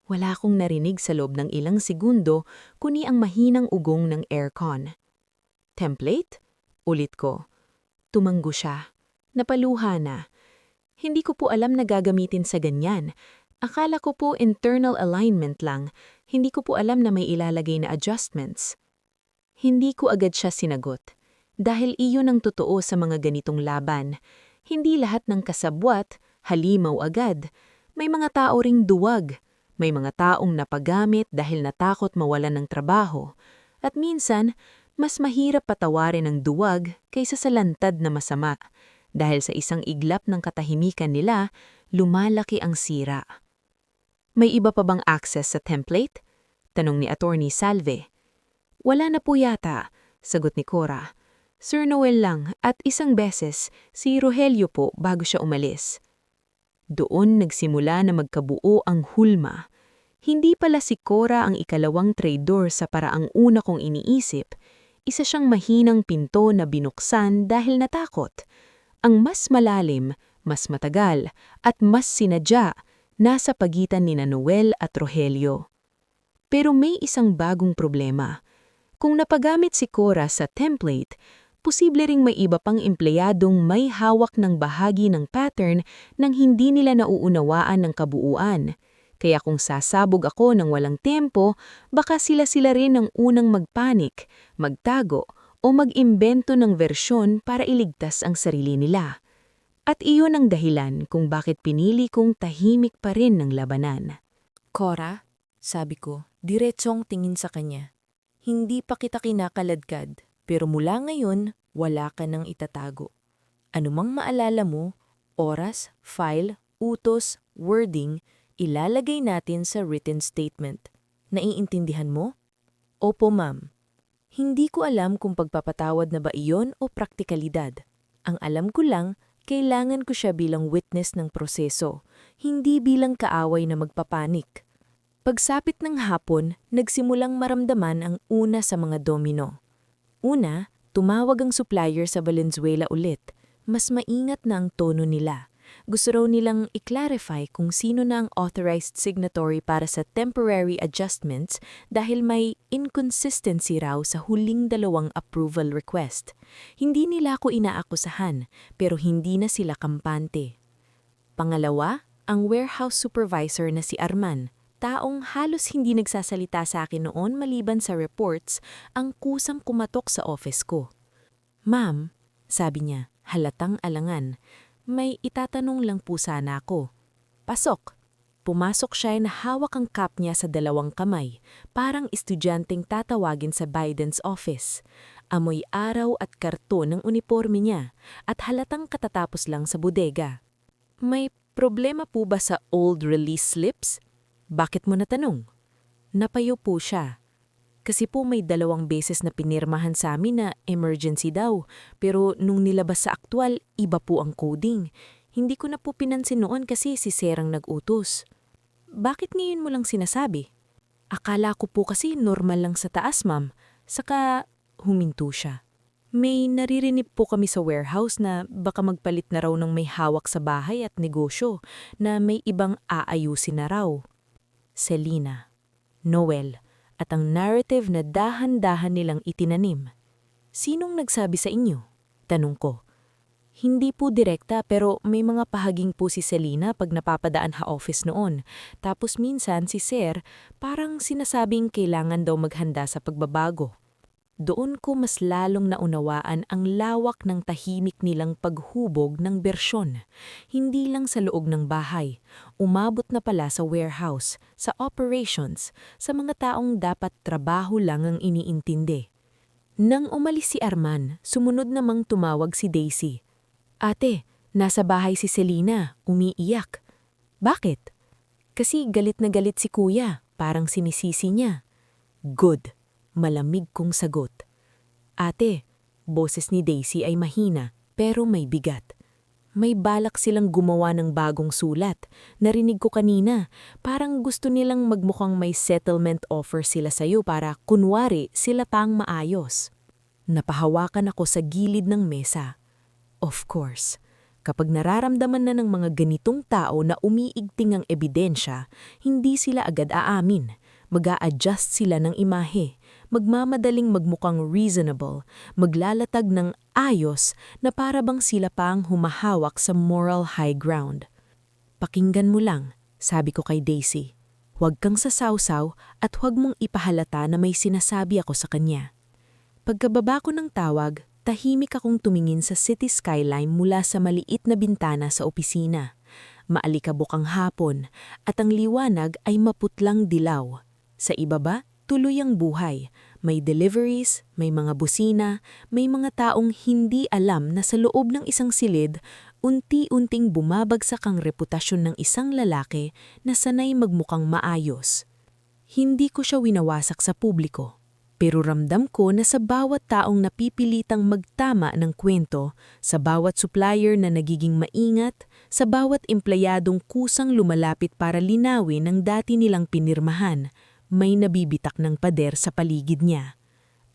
A: Wala akong narinig sa loob ng ilang segundo kundi ang mahinang ugong ng aircon. Template? Ulit ko. Tumanggo siya. Napaluha na. Hindi ko po alam na gagamitin sa ganyan. Akala ko po internal alignment lang. Hindi ko po alam na may ilalagay na adjustments. Hindi ko agad siya sinagot. Dahil iyon ang totoo sa mga ganitong laban. Hindi lahat ng kasabwat, halimaw agad. May mga tao ring duwag. May mga taong napagamit dahil natakot mawalan ng trabaho. At minsan, mas mahirap patawarin ang duwag kaysa sa lantad na masama. Dahil sa isang iglap ng katahimikan nila, lumalaki ang sira. May iba pa bang access sa template? Tanong ni Attorney Salve. Wala na po yata, sagot ni Cora. Sir Noel lang at isang beses si Rogelio po bago siya umalis. Doon nagsimula na magkabuo ang hulma. Hindi pala si Cora ang ikalawang traidor sa paraang una kong iniisip. Isa siyang mahinang pinto na binuksan dahil natakot. Ang mas malalim, mas matagal, at mas sinadya nasa pagitan ni Noel at Rogelio.
B: Pero may isang bagong problema. Kung napagamit si Cora sa template, posible ring may iba pang empleyadong may hawak ng bahagi ng pattern nang hindi nila nauunawaan ng kabuuan. Kaya kung sasabog ako ng walang tempo, baka sila-sila rin ang unang magpanik, magtago, o mag-imbento ng versyon para iligtas ang sarili nila. At iyon ang dahilan kung bakit pinili kong tahimik pa rin ng labanan.
A: Cora, sabi ko, diretsong tingin sa kanya. Hindi pa kita kinakaladkad, pero mula ngayon, wala ka nang itatago. Anumang maalala mo, oras, file, utos, wording, ilalagay natin sa written statement. Naiintindihan mo? Opo, ma'am. Hindi ko alam kung pagpapatawad na ba iyon o praktikalidad. Ang alam ko lang, kailangan ko siya bilang witness ng proseso, hindi bilang kaaway na magpapanik. Pagsapit ng hapon, nagsimulang maramdaman ang una sa mga domino. Una, tumawag ang supplier sa Valenzuela ulit. Mas maingat na ang tono nila. Gusto raw nilang i-clarify kung sino na ang authorized signatory para sa temporary adjustments dahil may inconsistency raw sa huling 2 approval request. Hindi nila ako inaakusahan, pero hindi na sila kampante. Pangalawa, ang warehouse supervisor na si Arman, taong halos hindi nagsasalita sa akin noon maliban sa reports, ang kusang kumatok sa office ko. "Ma'am," sabi niya, halatang alangan, "may itatanong lang po sana ako." "Pasok." Pumasok siya na hawak ang cup niya sa 2 kamay, parang estudyanteng tatawagin sa Biden's office. Amoy araw at karton ng uniforme niya at halatang katatapos lang sa bodega. "May problema po ba sa old release slips? Bakit mo natanong?" Napayo po siya. "Kasi po may 2 beses na pinirmahan sa amin na emergency daw, pero nung nilabas sa aktwal, iba po ang coding. Hindi ko na po pinansin noon kasi si Serang nag-utos." "Bakit ngayon mo lang sinasabi?" "Akala ko po kasi normal lang sa taas, ma'am." Saka huminto siya. "May naririnig po kami sa warehouse na baka magpalit na raw ng may hawak sa bahay at negosyo, na may ibang aayusin na raw." Selena, Noel, at ang narrative na dahan-dahan nilang itinanim. "Sinong nagsabi sa inyo?" tanong ko. "Hindi po direkta pero may mga pahaging po si Selena pag napapadaan ha office noon. Tapos minsan si Sir parang sinasabing kailangan daw maghanda sa pagbabago." Doon ko mas lalong naunawaan ang lawak ng tahimik nilang paghubog ng bersyon. Hindi lang sa loob ng bahay, umabot na pala sa warehouse, sa operations, sa mga taong dapat trabaho lang ang iniintindi. Nang umalis si Arman, sumunod namang tumawag si Daisy. "Ate, nasa bahay si Selena, umiiyak." "Bakit?" "Kasi galit na galit si kuya, parang sinisisi niya." "Good." Malamig kong sagot. "Ate," boses ni Daisy ay mahina pero may bigat. "May balak silang gumawa ng bagong sulat. Narinig ko kanina, parang gusto nilang magmukhang may settlement offer sila sa'yo para kunwari sila pang maayos." Napahawakan ako sa gilid ng mesa. Of course, kapag nararamdaman na ng mga ganitong tao na umiigting ang ebidensya, hindi sila agad aamin. Mag-a-adjust sila ng imahe, magmamadaling magmukhang reasonable, maglalatag ng ayos na para bang sila pa ang humahawak sa moral high ground. "Pakinggan mo lang," sabi ko kay Daisy. "Huwag kang sasawsaw at huwag mong ipahalata na may sinasabi ako sa kanya." Pagkababa ko ng tawag, tahimik akong tumingin sa city skyline mula sa maliit na bintana sa opisina. Maalikabok ang hapon at ang liwanag ay maputlang dilaw. Sa ibaba, tuloy ang buhay. May deliveries, may mga busina, may mga taong hindi alam na sa loob ng isang silid, unti-unting bumabagsak ang reputasyon ng isang lalaki na sanay magmukhang maayos. Hindi ko siya winawasak sa publiko, pero ramdam ko na sa bawat taong napipilitang magtama ng kwento, sa bawat supplier na nagiging maingat, sa bawat empleyadong kusang lumalapit para linawin ang dati nilang pinirmahan, may nabibitak ng pader sa paligid niya.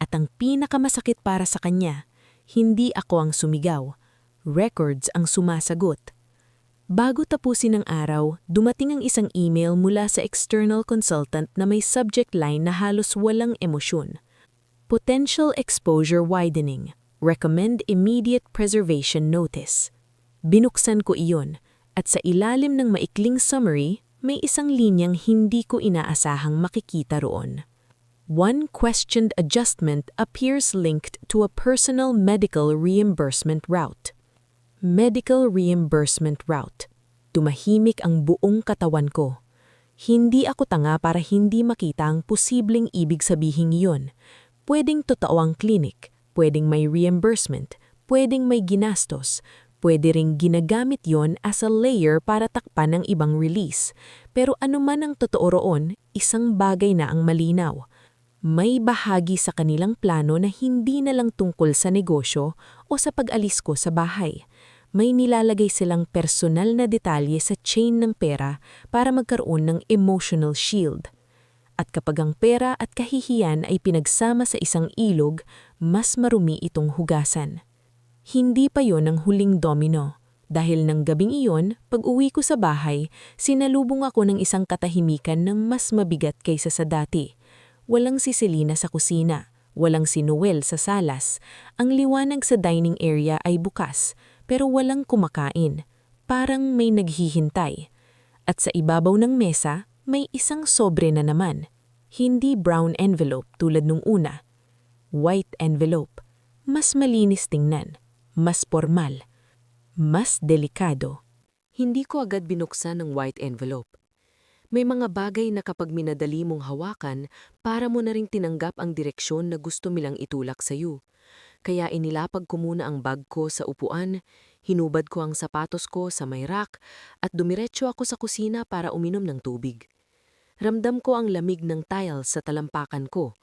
A: At ang pinakamasakit para sa kanya, hindi ako ang sumigaw. Records ang sumasagot. Bago tapusin ang araw, dumating ang isang email mula sa external consultant na may subject line na halos walang emosyon. Potential exposure widening. Recommend immediate preservation notice. Binuksan ko iyon, at sa ilalim ng maikling summary, may isang linyang hindi ko inaasahang makikita roon. One questioned adjustment appears linked to a personal medical reimbursement route. Medical reimbursement route. Tumahimik ang buong katawan ko. Hindi ako tanga para hindi makita ang posibleng ibig sabihing iyon. Pwedeng totoo ang clinic, pwedeng may reimbursement, pwedeng may ginastos, pwede ring ginagamit yon as a layer para takpan ng ibang release. Pero anuman ang totoo roon, isang bagay na ang malinaw. May bahagi sa kanilang plano na hindi na lang tungkol sa negosyo o sa pag-alis ko sa bahay. May nilalagay silang personal na detalye sa chain ng pera para magkaroon ng emotional shield. At kapag ang pera at kahihiyan ay pinagsama sa isang ilog, mas marumi itong hugasan. Hindi pa yon ang huling domino. Dahil ng gabing iyon, pag-uwi ko sa bahay, sinalubong ako ng isang katahimikan ng mas mabigat kaysa sa dati. Walang si Selena sa kusina, walang si Noel sa salas. Ang liwanag sa dining area ay bukas, pero walang kumakain. Parang may naghihintay. At sa ibabaw ng mesa, may isang sobre na naman. Hindi brown envelope tulad nung una. White envelope. Mas malinis tingnan. Mas formal. Mas delikado.
B: Hindi ko agad binuksan ng white envelope. May mga bagay na kapag minadali mong hawakan, para mo na ring tinanggap ang direksyon na gusto nilang itulak sa iyo. Kaya inilapag ko muna ang bag ko sa upuan, hinubad ko ang sapatos ko sa may rack, at dumiretso ako sa kusina para uminom ng tubig. Ramdam ko ang lamig ng tiles sa talampakan ko,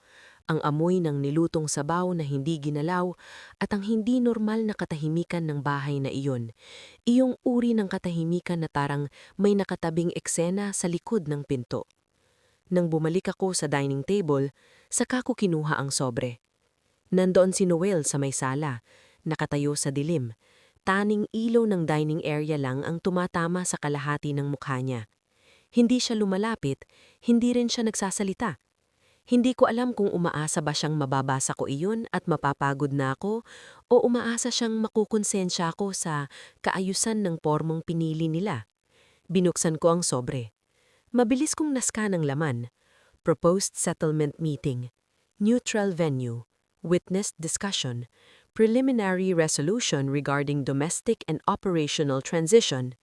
B: ang amoy ng nilutong sabaw na hindi ginalaw, at ang hindi normal na katahimikan ng bahay na iyon. Iyong uri ng katahimikan na tarang may nakatabing eksena sa likod ng pinto. Nang bumalik ako sa dining table, saka ko kinuha ang sobre. Nandoon si Noel sa may sala, nakatayo sa dilim. Taning ilaw ng dining area lang ang tumatama sa kalahati ng mukha niya. Hindi siya lumalapit, hindi rin siya nagsasalita. Hindi ko alam kung umaasa ba siyang mababasa ko iyon at mapapagod na ako o umaasa siyang makukonsensya ako sa kaayusan ng pormong pinili nila. Binuksan ko ang sobre. Mabilis kong naskan ang laman. Proposed settlement meeting. Neutral venue. Witness discussion. Preliminary resolution regarding domestic and operational transition.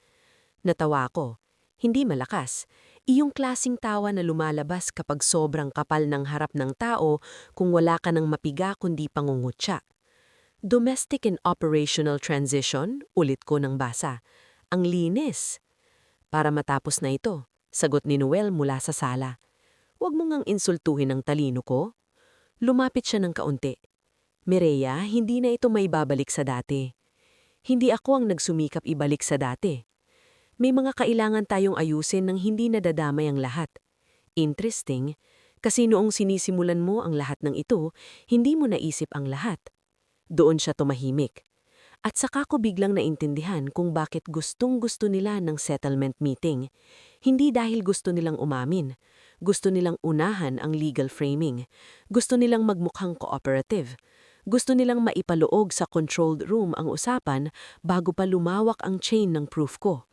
B: Natawa ko. Hindi malakas. Iyong klasing tawa na lumalabas kapag sobrang kapal ng harap ng tao kung wala ka ng mapiga kundi pangungutya. Domestic and operational transition, ulit ko ng basa. Ang linis. Para matapos na ito, sagot ni Noel mula sa sala. Huwag mo ngang insultuhin ang talino ko. Lumapit siya ng kaunti. Mireya, hindi na ito may babalik sa dati. Hindi ako ang nagsumikap ibalik sa dati. May mga kailangan tayong ayusin nang hindi nadadamay ang lahat. Interesting, kasi noong sinisimulan mo ang lahat ng ito, hindi mo naisip ang lahat. Doon siya tumahimik. At saka ko biglang naintindihan kung bakit gustong-gusto nila ng settlement meeting. Hindi dahil gusto nilang umamin. Gusto nilang unahan ang legal framing. Gusto nilang magmukhang cooperative. Gusto nilang maipaloob sa controlled room ang usapan bago pa lumawak ang chain ng proof ko.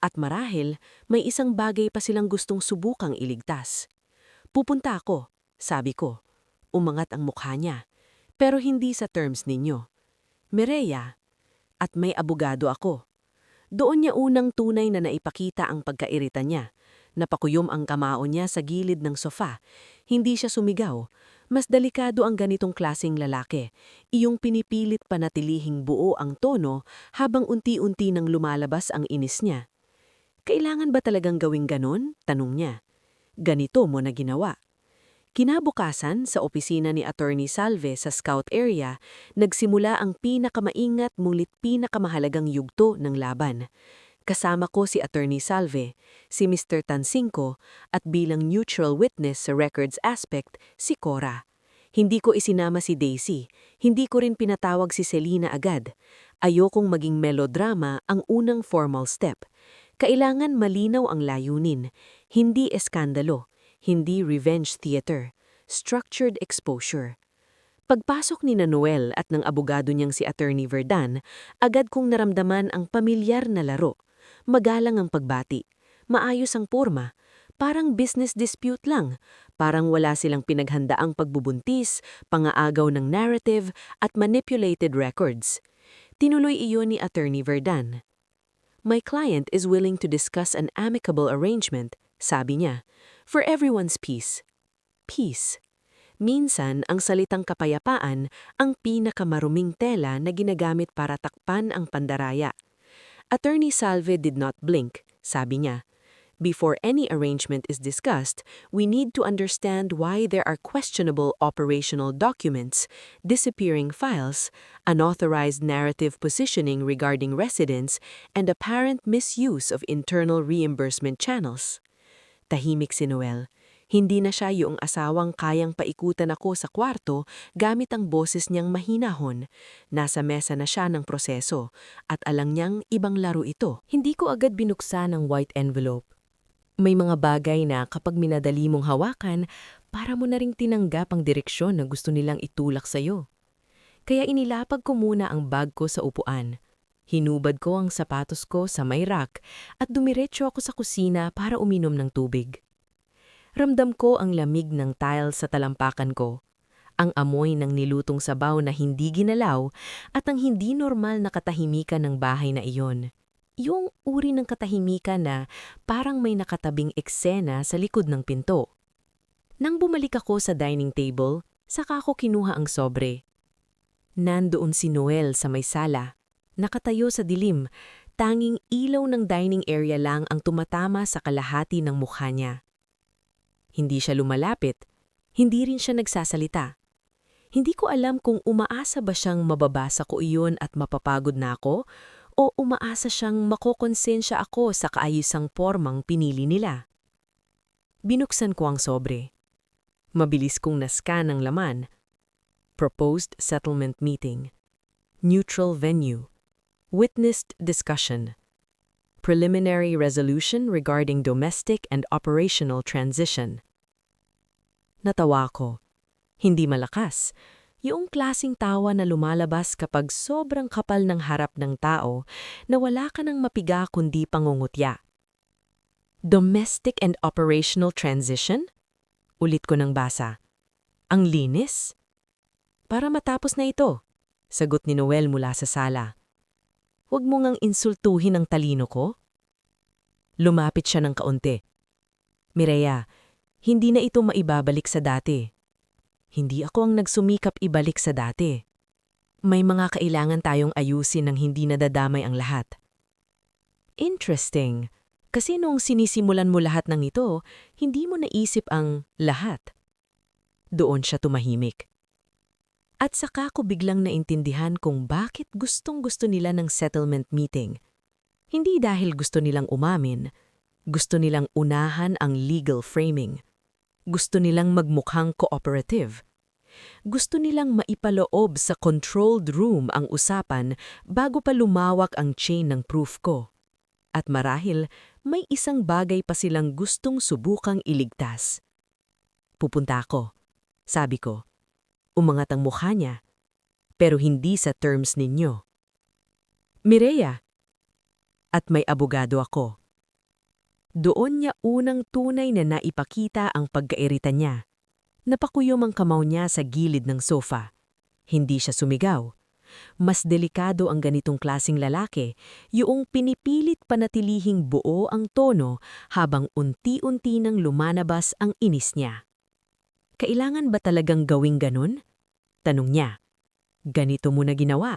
B: At marahil, may isang bagay pa silang gustong subukang iligtas. Pupunta ako, sabi ko. Umangat ang mukha niya. Pero hindi sa terms ninyo. Mireya, at may abogado ako. Doon niya unang tunay na naipakita ang pagkairita niya. Napakuyom ang kamao niya sa gilid ng sofa. Hindi siya sumigaw. Mas delikado ang ganitong klaseng lalaki. Iyong pinipilit panatilihing buo ang tono habang unti-unti nang lumalabas ang inis niya. Kailangan ba talagang gawing ganon? Tanong niya. Ganito mo na ginawa. Kinabukasan, sa opisina ni Attorney Salve sa Scout Area, nagsimula ang pinakamaingat ngunit pinakamahalagang yugto ng laban. Kasama ko si Attorney Salve, si Mr. Tansingco, at bilang neutral witness sa records aspect, si Cora.
C: Hindi ko isinama si Daisy. Hindi ko rin pinatawag si Selina agad. Ayokong maging melodrama ang unang formal step. Kailangan malinaw ang layunin. Hindi eskandalo. Hindi revenge theater. Structured exposure. Pagpasok ni Noel at ng abogado niyang si Attorney Verdan, agad kong naramdaman ang pamilyar na laro. Magalang ang pagbati. Maayos ang porma. Parang business dispute lang. Parang wala silang pinaghandaang pagbubuntis, pangaagaw ng narrative, at manipulated records. Tinuloy iyon ni Attorney Verdan. My client is willing to discuss an amicable arrangement, sabi niya, for everyone's peace. Peace. Minsan, ang salitang kapayapaan ang pinakamaruming tela na ginagamit para takpan ang pandaraya. Attorney Salve did not blink, sabi niya. Before any arrangement is discussed, we need to understand why there are questionable operational documents, disappearing files, unauthorized narrative positioning regarding residents, and apparent misuse of internal reimbursement channels. Tahimik si Noel. Hindi na siya yung asawang kayang paikutan ako sa kwarto gamit ang boses niyang mahinahon. Nasa mesa na siya ng proseso at alam niyang ibang laro ito.
A: Hindi ko agad binuksan ang white envelope. May mga bagay na kapag minadali mong hawakan, para mo na ring tinanggap ang direksyon na gusto nilang itulak sa'yo. Kaya inilapag ko muna ang bag ko sa upuan. Hinubad ko ang sapatos ko sa may rack at dumiretso ako sa kusina para uminom ng tubig. Ramdam ko ang lamig ng tile sa talampakan ko, ang amoy ng nilutong sabaw na hindi ginalaw at ang hindi normal na katahimikan ng bahay na iyon. Yung uri ng katahimikan na parang may nakatabing eksena sa likod ng pinto. Nang bumalik ako sa dining table, saka ako kinuha ang sobre. Nandoon si Noel sa may sala, nakatayo sa dilim, tanging ilaw ng dining area lang ang tumatama sa kalahati ng mukha niya. Hindi siya lumalapit, hindi rin siya nagsasalita. Hindi ko alam kung umaasa ba siyang mababasa ko iyon at mapapagod na ako o umaasa siyang makokonsensya ako sa kaayusang pormang pinili nila. Binuksan ko ang sobre. Mabilis kong nascan ang laman. Proposed settlement meeting. Neutral venue. Witnessed discussion. Preliminary resolution regarding domestic and operational transition. Natawa ko. Hindi malakas. Yung klasing tawa na lumalabas kapag sobrang kapal ng harap ng tao na wala ka nang mapiga kundi pangungutya. Domestic and operational transition? Ulit ko ng basa. Ang linis? Para matapos na ito, sagot ni Noel mula sa sala. Huwag mo ngang insultuhin ang talino ko. Lumapit siya ng kaunti. Mireya, hindi na ito maibabalik sa dati. Hindi ako ang nagsumikap ibalik sa dati. May mga kailangan tayong ayusin nang hindi nadadamay ang lahat. Interesting, kasi nung sinisimulan mo lahat ng ito, hindi mo naisip ang lahat. Doon siya tumahimik. At saka ko biglang naintindihan kung bakit gustong-gusto nila ng settlement meeting. Hindi dahil gusto nilang umamin, gusto nilang unahan ang legal framing. Gusto nilang magmukhang cooperative. Gusto nilang maipaloob sa controlled room ang usapan bago pa lumawak ang chain ng proof ko. At marahil, may isang bagay pa silang gustong subukang iligtas. Pupunta ako, sabi ko. Umangat ang mukha niya, pero hindi sa terms ninyo. Mireya, at may abogado ako. Doon niya unang tunay na naipakita ang pagkairita niya. Napakuyom ang kamao niya sa gilid ng sofa. Hindi siya sumigaw. Mas delikado ang ganitong klasing lalaki, yung pinipilit panatilihing buo ang tono habang unti-unti nang lumanabas ang inis niya. Kailangan ba talagang gawing ganun? Tanong niya. Ganito mo na ginawa.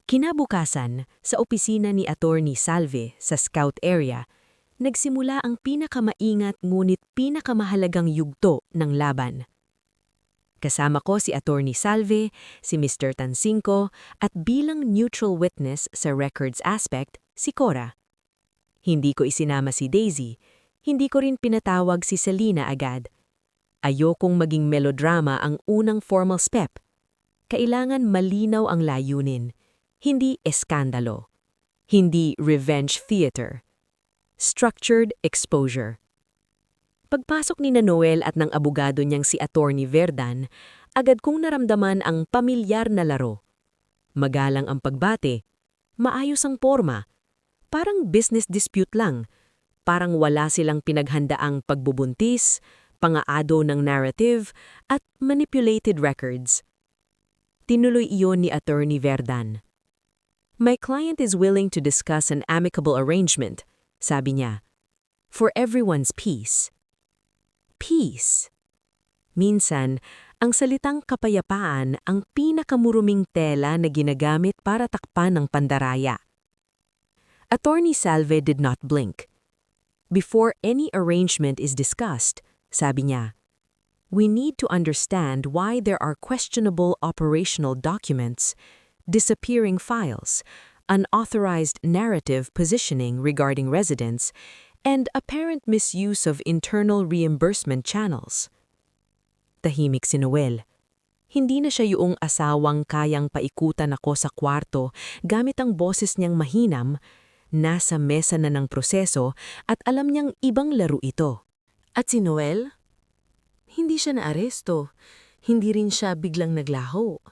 A: Kinabukasan, sa opisina ni Attorney Salve sa Scout Area, nagsimula ang pinakamaingat ngunit pinakamahalagang yugto ng laban. Kasama ko si Attorney Salve, si Mr. Tansinko, at bilang neutral witness sa records aspect, si Cora. Hindi ko isinama si Daisy, hindi ko rin pinatawag si Selina agad. Ayokong maging melodrama ang unang formal step. Kailangan malinaw ang layunin, hindi eskandalo, hindi revenge theater. Structured exposure. Pagpasok ni Noel at ng abogado niyang si Attorney Verdan, agad kong naramdaman ang pamilyar na laro. Magalang ang pagbate, maayos ang porma, parang business dispute lang, parang wala silang pinaghandaang pagbubuntis, pangaado ng narrative, at manipulated records. Tinuloy iyon ni Attorney Verdan. My client is willing to discuss an amicable arrangement, sabi niya, for everyone's peace. Peace. Minsan, ang salitang kapayapaan ang pinakamuruming tela na ginagamit para takpan ng pandaraya. Attorney Salve did not blink. Before any arrangement is discussed, sabi niya, we need to understand why there are questionable operational documents, disappearing files, unauthorized narrative positioning regarding residents, and apparent misuse of internal reimbursement channels. Tahimik si Noel. Hindi na siya yung asawang kayang paikutan ako sa kwarto gamit ang boses niyang mahinam, nasa mesa na ng proseso at alam niyang ibang laro ito.
C: At si Noel? Hindi siya naaresto, hindi rin siya biglang naglaho.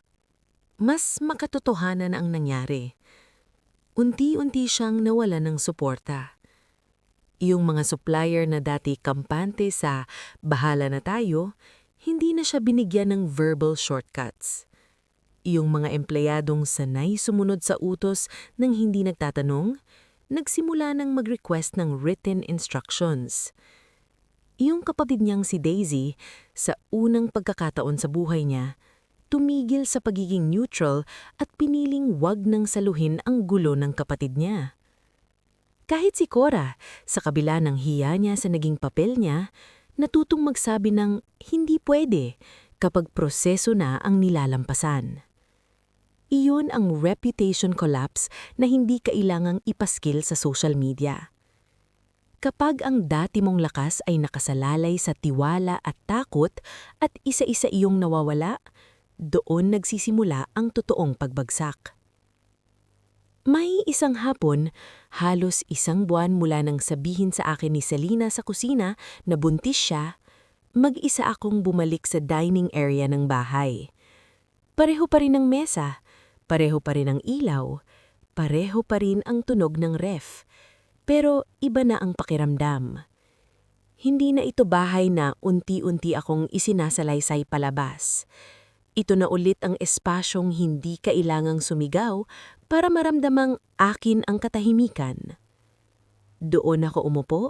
C: Mas makatotohanan ang nangyari. Unti-unti siyang nawala ng suporta. Yung mga supplier na dati kampante sa bahala na tayo, hindi na siya binigyan ng verbal shortcuts. Yung mga empleyadong sanay sumunod sa utos nang hindi nagtatanong, nagsimula ng mag-request ng written instructions. Yung kapatid niyang si Daisy, sa unang pagkakataon sa buhay niya, tumigil sa pagiging neutral at piniling wag nang saluhin ang gulo ng kapatid niya. Kahit si Cora, sa kabila ng hiya niya sa naging papel niya, natutong magsabi ng hindi pwede kapag proseso na ang nilalampasan. Iyon ang reputation collapse na hindi kailangang ipaskil sa social media. Kapag ang dati mong lakas ay nakasalalay sa tiwala at takot at isa-isa iyong nawawala, doon nagsisimula ang totoong pagbagsak. May isang hapon, halos isang buwan mula nang sabihin sa akin ni Selena sa kusina na buntis siya, mag-isa akong bumalik sa dining area ng bahay. Pareho pa rin ang mesa, pareho pa rin ang ilaw, pareho pa rin ang tunog ng ref, pero iba na ang pakiramdam. Hindi na ito bahay na unti-unti akong isinasalaysay palabas. Ito na ulit ang espasyong hindi kailangang sumigaw para maramdamang akin ang katahimikan. Doon ako umupo,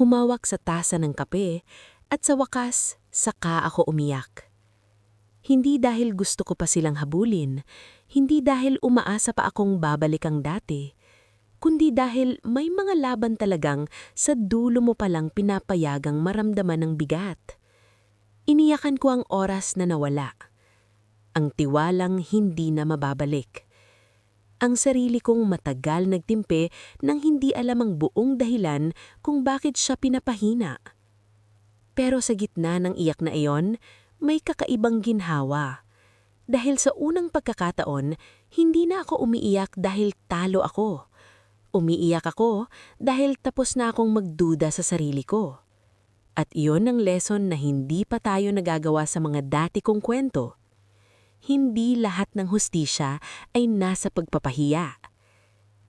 C: humawak sa tasa ng kape, at sa wakas, saka ako umiyak. Hindi dahil gusto ko pa silang habulin, hindi dahil umaasa pa akong babalik ang dati, kundi dahil may mga laban talagang sa dulo mo palang pinapayagang maramdaman ng bigat. Iniyakan ko ang oras na nawala. Ang tiwalang hindi na mababalik. Ang sarili kong matagal nagtimpe nang hindi alam ang buong dahilan kung bakit siya pinapahina. Pero sa gitna ng iyak na iyon, may kakaibang ginhawa. Dahil sa unang pagkakataon, hindi na ako umiiyak dahil talo ako. Umiiyak ako dahil tapos na akong magduda sa sarili ko. At iyon ang lesson na hindi pa tayo nagagawa sa mga dati kong kwento. Hindi lahat ng hustisya ay nasa pagpapahiya.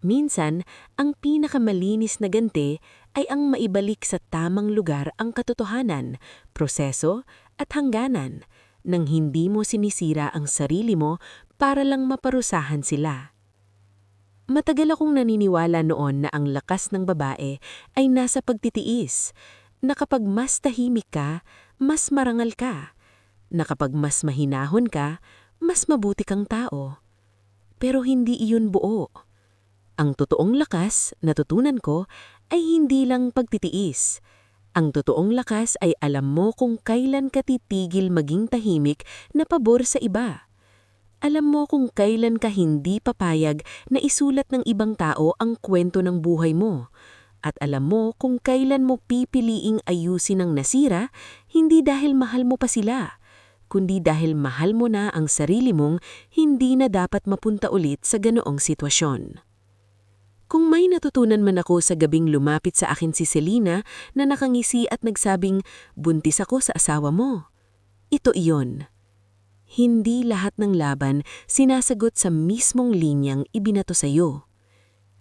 C: Minsan, ang pinakamalinis na ganti ay ang maibalik sa tamang lugar ang katotohanan, proseso at hangganan nang hindi mo sinisira ang sarili mo para lang maparusahan sila. Matagal akong naniniwala noon na ang lakas ng babae ay nasa pagtitiis, na kapag mas tahimik ka, mas marangal ka, na kapag mas mahinahon ka, mas mabuti kang tao. Pero hindi iyon buo. Ang totoong lakas, natutunan ko, ay hindi lang pagtitiis. Ang totoong lakas ay alam mo kung kailan ka titigil maging tahimik na pabor sa iba. Alam mo kung kailan ka hindi papayag na isulat ng ibang tao ang kwento ng buhay mo. At alam mo kung kailan mo pipiliing ayusin ang nasira, hindi dahil mahal mo pa sila, kundi dahil mahal mo na ang sarili mong hindi na dapat mapunta ulit sa ganoong sitwasyon. Kung may natutunan man ako sa gabing lumapit sa akin si Selena na nakangisi at nagsabing, "Buntis ako sa asawa mo." Ito iyon. Hindi lahat ng laban sinasagot sa mismong linyang ibinato sa iyo.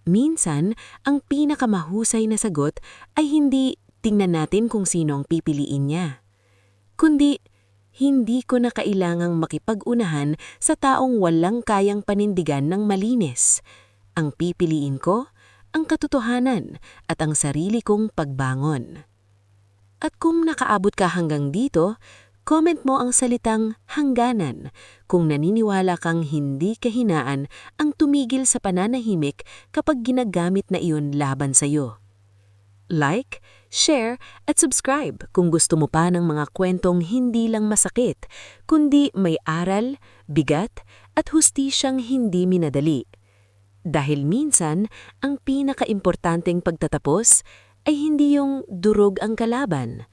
C: Minsan, ang pinakamahusay na sagot ay hindi tingnan natin kung sino ang pipiliin niya, kundi hindi ko na kailangang makipag-unahan sa taong walang kayang panindigan ng malinis. Ang pipiliin ko, ang katotohanan at ang sarili kong pagbangon. At kung nakaabot ka hanggang dito, comment mo ang salitang hangganan kung naniniwala kang hindi kahinaan ang tumigil sa pananahimik kapag ginagamit na iyon laban sa iyo. Like, share at subscribe kung gusto mo pa ng mga kwentong hindi lang masakit, kundi may aral, bigat at hustisyang hindi minadali. Dahil minsan, ang pinakaimportanteng pagtatapos ay hindi yung durog ang kalaban,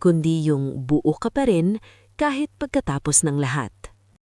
C: kundi yung buo ka pa rin kahit pagkatapos ng lahat.